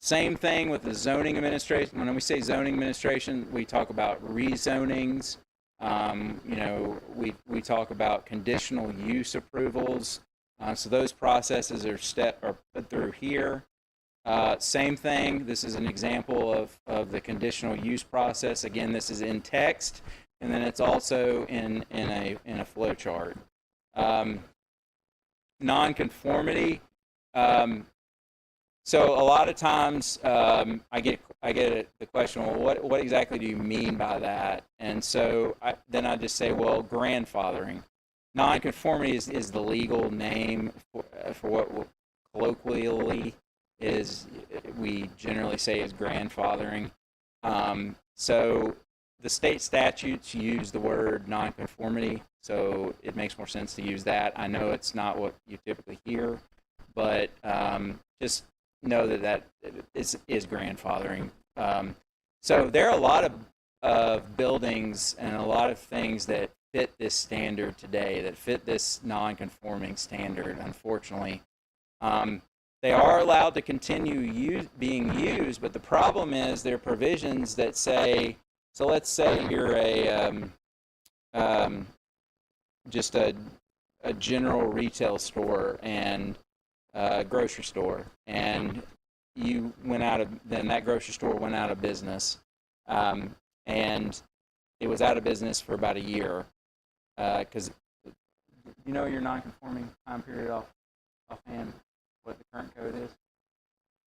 Same thing with the zoning administration. When we say zoning administration, we talk about rezonings. We talk about conditional use approvals. So those processes are put through here. Same thing. This is an example of the conditional use process. Again, this is in text, and then it's also in a flow chart. Nonconformity. So a lot of times I get the question, well, what exactly do you mean by that? And so then I just say, well, grandfathering. Nonconformity is the legal name for what colloquially is we generally say is grandfathering. So the state statutes use the word nonconformity, so it makes more sense to use that. I know it's not what you typically hear, but just know that is grandfathering. So there are a lot of buildings and a lot of things that fit this standard today, that fit this non-conforming standard, unfortunately. They are allowed to continue being used, but the problem is there are provisions that say, so let's say you're just a general retail store and a grocery store, and then that grocery store went out of business, and it was out of business for about a year, because you know your non-conforming time period offhand, what the current code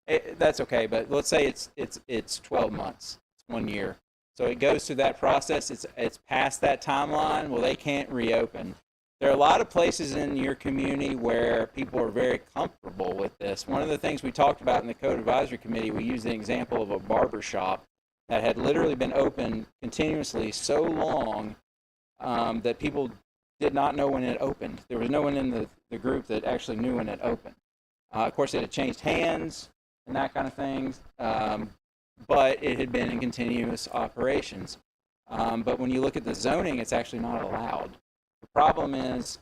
is. That's okay, but let's say it's 12 months, it's 1 year. So it goes through that process. It's past that timeline. Well, they can't reopen. There are a lot of places in your community where people are very comfortable with this. One of the things we talked about in the Code Advisory Committee, we used the example of a barber shop that had literally been open continuously so long that people did not know when it opened. There was no one in the group that actually knew when it opened. Of course, it had changed hands and that kind of things, but it had been in continuous operations. But when you look at the zoning, it's actually not allowed. The problem is,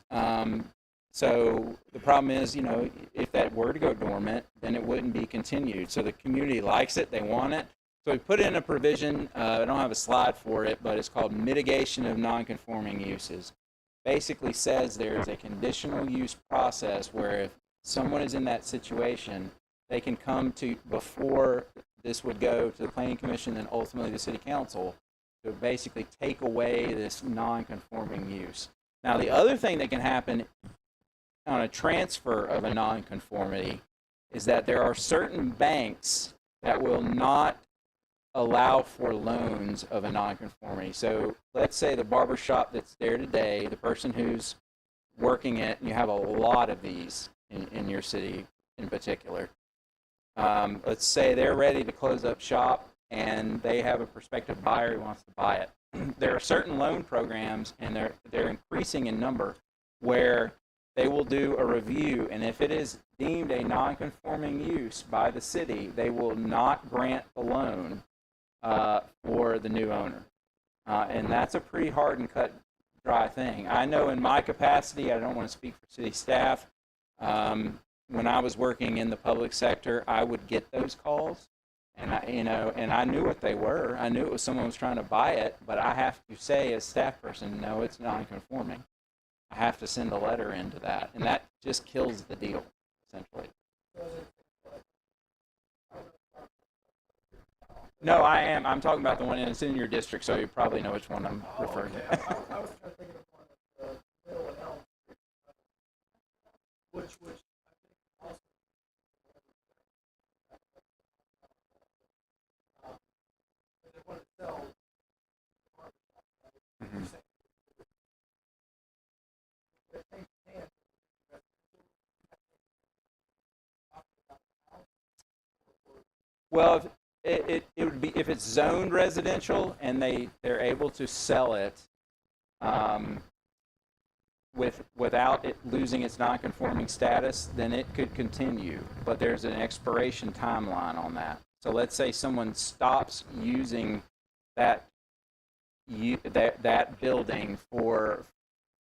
if that were to go dormant, then it wouldn't be continued. So the community likes it, they want it. So we put in a provision, I don't have a slide for it, but it's called mitigation of nonconforming uses. Basically says there's a conditional use process where if someone is in that situation, they can come to, before this would go to the Planning Commission and ultimately the City Council, to basically take away this non-conforming use. Now, the other thing that can happen on a transfer of a non-conformity is that there are certain banks that will not allow for loans of a non-conformity. So let's say the barber shop that's there today, the person who's working it, and you have a lot of these in your city in particular. Let's say they're ready to close up shop and they have a prospective buyer who wants to buy it. There are certain loan programs, and they're increasing in number, where they will do a review, and if it is deemed a non-conforming use by the city, they will not grant the loan for the new owner. And that's a pretty hard and cut dry thing. I know in my capacity, I don't want to speak for city staff, when I was working in the public sector, I would get those calls. And I knew what they were. I knew it was someone was trying to buy it, but I have to say as staff person, no, it's non-conforming. I have to send a letter into that, and that just kills the deal, essentially. No, I'm talking about the one that's in your district, so you probably know which one I'm referring to. I was trying to think of the Middle and Elm Street, which I think also they wanted to sell Mm-hmm. Well, it would be if it's zoned residential and they're able to sell it without it losing its non-conforming status, then it could continue. But there's an expiration timeline on that. So let's say someone stops using that building for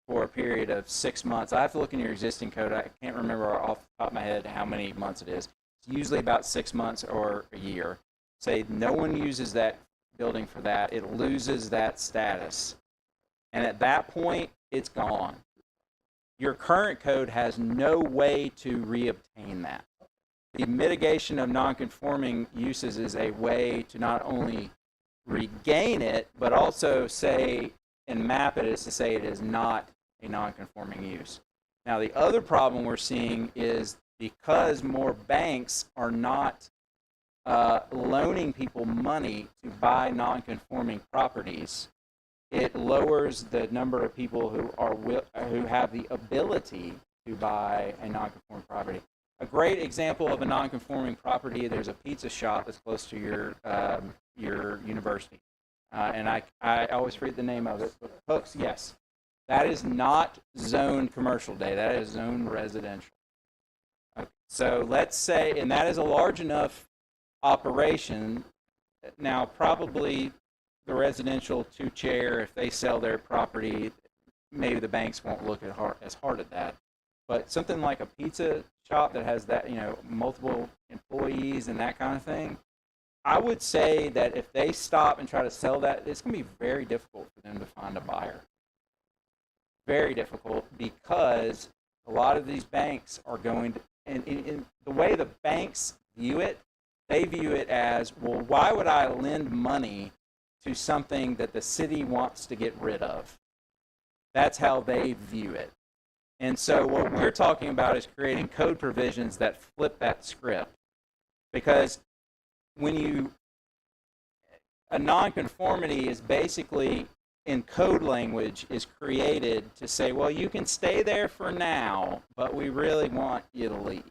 a period of 6 months. I have to look in your existing code. I can't remember off the top of my head how many months it is. It's usually about 6 months or a year. Say no one uses that building for that, it loses that status. And at that point, it's gone. Your current code has no way to reobtain that. the mitigation of nonconforming uses is a way to not only regain it, but also say and map it as to say it is not a nonconforming use. Now, the other problem we're seeing is because more banks are not loaning people money to buy nonconforming properties, it lowers the number of people who have the ability to buy a nonconforming property. A great example of a nonconforming property, there's a pizza shop that's close to your university. And I always forget the name of it, but Hooks, yes. That is not zoned commercial day. That is zoned residential. Okay. So let's say, and that is a large enough operation. Now, probably the residential two-chair, if they sell their property, maybe the banks won't look as hard at that. But something like a pizza shop that has that, multiple employees and that kind of thing, I would say that if they stop and try to sell that, it's going to be very difficult for them to find a buyer. Very difficult, because a lot of these banks are going to, and in the way the banks view it, they view it as, well, why would I lend money to something that the city wants to get rid of? That's how they view it. And so what we're talking about is creating code provisions that flip that script. Because a nonconformity is basically, in code language, is created to say, well, you can stay there for now, but we really want you to leave.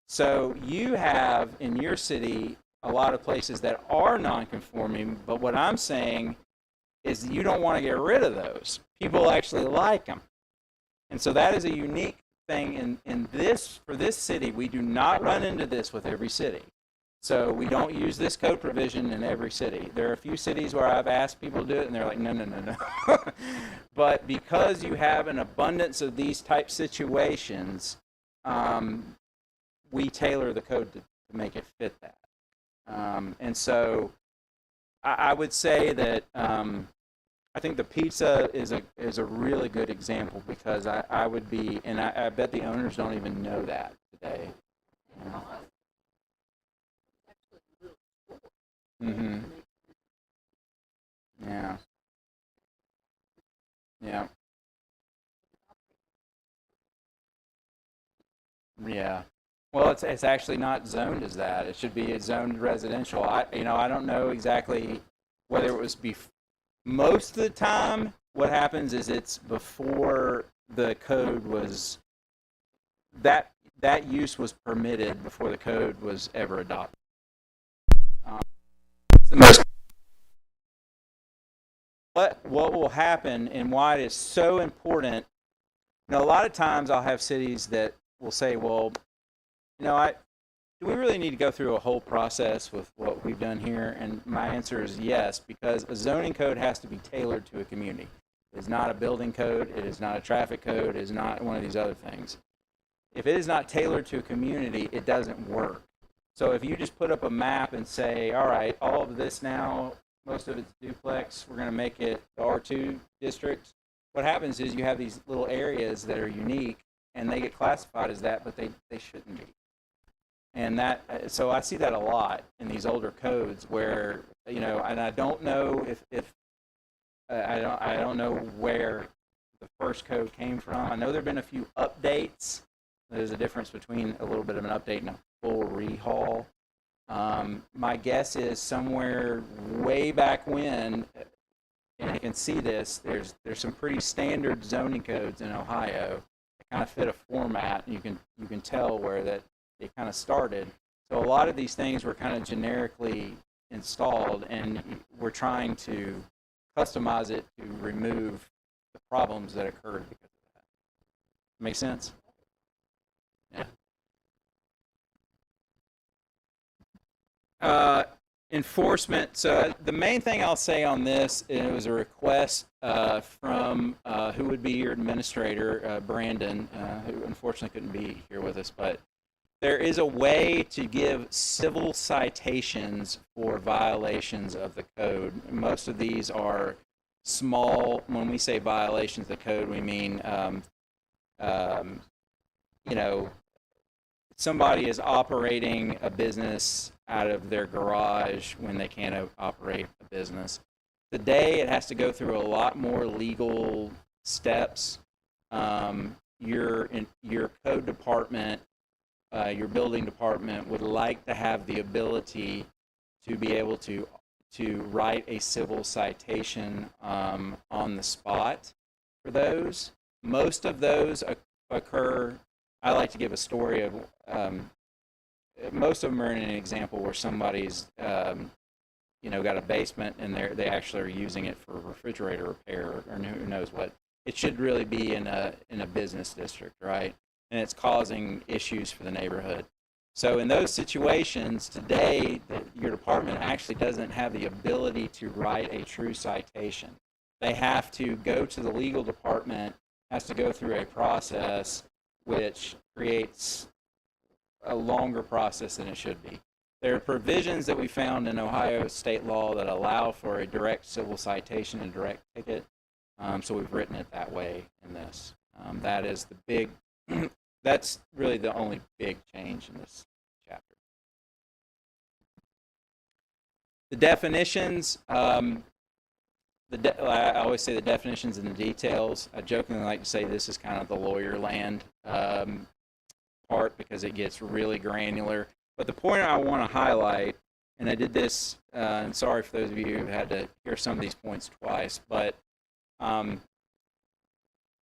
So you have in your city a lot of places that are nonconforming, but what I'm saying is you don't want to get rid of those. People actually like them. And so that is a unique thing in this, for this city. We do not run into this with every city. So we don't use this code provision in every city. There are a few cities where I've asked people to do it, and they're like, no. But because you have an abundance of these type situations, we tailor the code to make it fit that. And so I would say that I think the pizza is a really good example, because I would be, and I bet the owners don't even know that today. Mm-hmm. Yeah. Yeah. Yeah. Well, it's actually not zoned as that. It should be zoned residential. I don't know exactly whether it was most of the time. What happens is it's before the code was that use was permitted before the code was ever adopted. It's the most. What will happen, and why it is so important. A lot of times I'll have cities that will say, well, do we really need to go through a whole process with what we've done here? And my answer is yes, because a zoning code has to be tailored to a community. It is not a building code. It is not a traffic code. It is not one of these other things. If it is not tailored to a community, it doesn't work. So if you just put up a map and say, all right, all of this now, most of it's duplex, we're going to make it the R2 district, what happens is you have these little areas that are unique, and they get classified as that, but they shouldn't be. And so I see that a lot in these older codes where, and I don't know if I don't know where the first code came from. I know there have been a few updates. There's a difference between a little bit of an update and a full rehaul. My guess is somewhere way back when, and you can see this, there's some pretty standard zoning codes in Ohio that kind of fit a format, and you can tell where that it kind of started. So a lot of these things were kind of generically installed, and we're trying to customize it to remove the problems that occurred because of that. Make sense? Yeah. Enforcement. So the main thing I'll say on this, it was a request from who would be your administrator, Brandon, who unfortunately couldn't be here with us, but there is a way to give civil citations for violations of the code. Most of these are small. When we say violations of the code, we mean, somebody is operating a business out of their garage when they can't operate a business. Today, it has to go through a lot more legal steps. Your code department, your building department would like to have the ability to be able to write a civil citation on the spot for those. Most of those occur. I like to give a story of. Most of them are in an example where somebody's got a basement and they actually are using it for refrigerator repair or who knows what. It should really be in a business district, right? And it's causing issues for the neighborhood. So in those situations, today, your department actually doesn't have the ability to write a true citation. They have to go to the legal department, has to go through a process which creates a longer process than it should be. There are provisions that we found in Ohio state law that allow for a direct civil citation and direct ticket. So we've written it that way in this. That is the big, that's really the only big change in this chapter. The definitions, I always say the definitions and the details. I jokingly like to say this is kind of the lawyer land part because it gets really granular. But the point I want to highlight, and I did this, and sorry for those of you who had to hear some of these points twice, but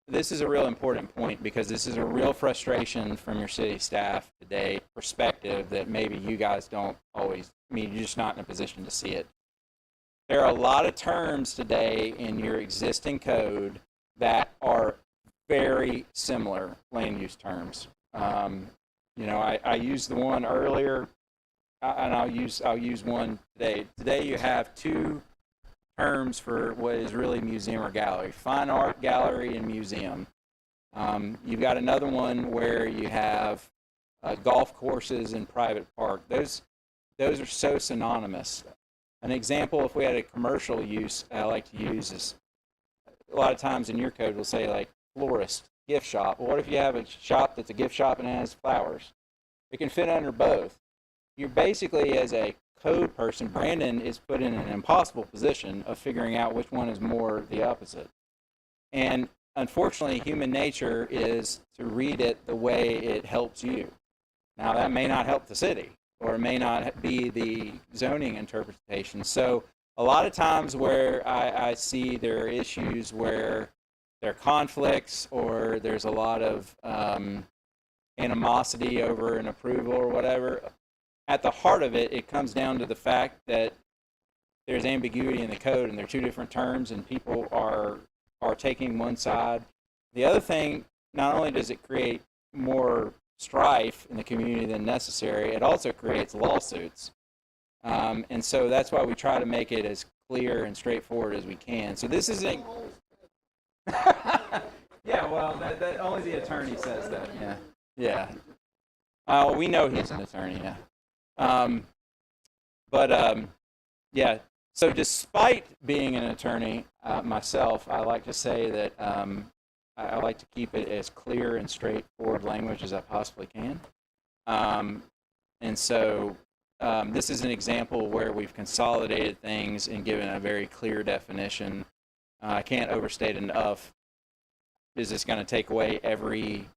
this is a real important point because this is a real frustration from your city staff today perspective that maybe you guys don't always, you're just not in a position to see it. There are a lot of terms today in your existing code that are very similar land use terms. I used the one earlier, and I'll use one today. Today you have two terms for what is really museum or gallery: fine art gallery and museum. You've got another one where you have golf courses and private park. Those are so synonymous. An example, if we had a commercial use, I like to use is a lot of times in your code will say like florist, gift shop. Well, what if you have a shop that's a gift shop and has flowers? It can fit under both. You're basically, as a code person, Brandon is put in an impossible position of figuring out which one is more the opposite. And unfortunately, human nature is to read it the way it helps you. Now, that may not help the city, or it may not be the zoning interpretation. So a lot of times where I see there are issues where there are conflicts or there's a lot of animosity over an approval or whatever, at the heart of it, it comes down to the fact that there's ambiguity in the code and there are two different terms and people are taking one side. The other thing, not only does it create more strife in the community than necessary, it also creates lawsuits. And so that's why we try to make it as clear and straightforward as we can. So this is a... Yeah, well, that only the attorney says that, yeah. Yeah. We know he's an attorney, yeah. Yeah, so despite being an attorney myself, I like to say that I like to keep it as clear and straightforward language as I possibly can. And so this is an example where we've consolidated things and given a very clear definition. I can't overstate enough. Is this going to take away every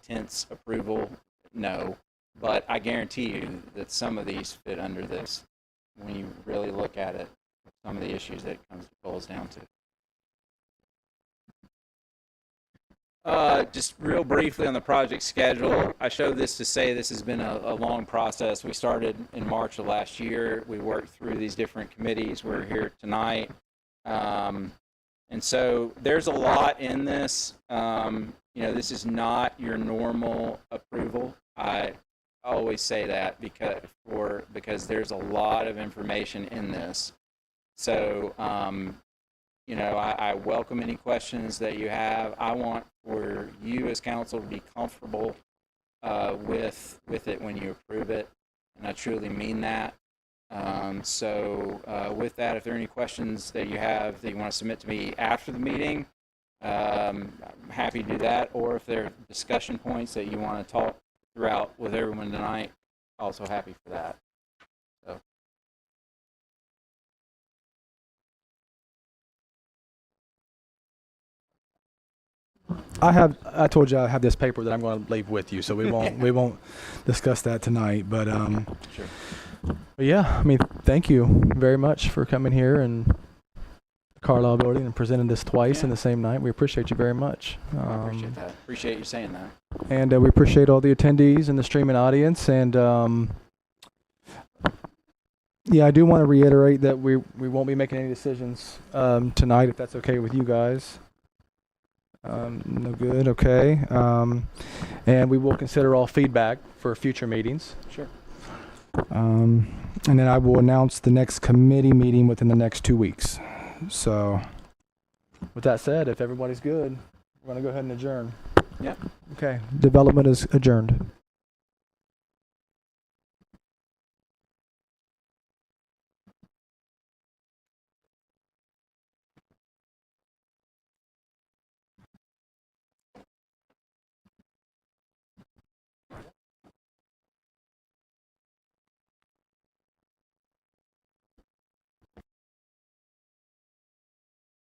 tense approval? No. But I guarantee you that some of these fit under this when you really look at it, some of the issues that it boils down to. Just real briefly on the project schedule, I showed this to say this has been a long process. We started in March of last year. We worked through these different committees. We're here tonight. And so there's a lot in this. This is not your normal approval. I always say that because there's a lot of information in this. So, I welcome any questions that you have. I want for you as council to be comfortable with it when you approve it, and I truly mean that. With that, if there are any questions that you have that you want to submit to me after the meeting, I'm happy to do that. Or if there are discussion points that you want to talk throughout with everyone tonight. Also happy for that. So. I told you I have this paper that I'm going to leave with you, so we won't discuss that tonight. But Sure. but yeah, I mean, thank you very much for coming here and the Carlisle building and presenting this twice in the same night. We appreciate you very much. I appreciate that. Appreciate you saying that. And we appreciate all the attendees and the streaming audience. And yeah, I do want to reiterate that we won't be making any decisions tonight, if that's okay with you guys. No good, okay. And we will consider all feedback for future meetings. Sure. And then I will announce the next committee meeting within the next 2 weeks. So with that said, if everybody's good, we're going to go ahead and adjourn. Yeah. Okay, development is adjourned.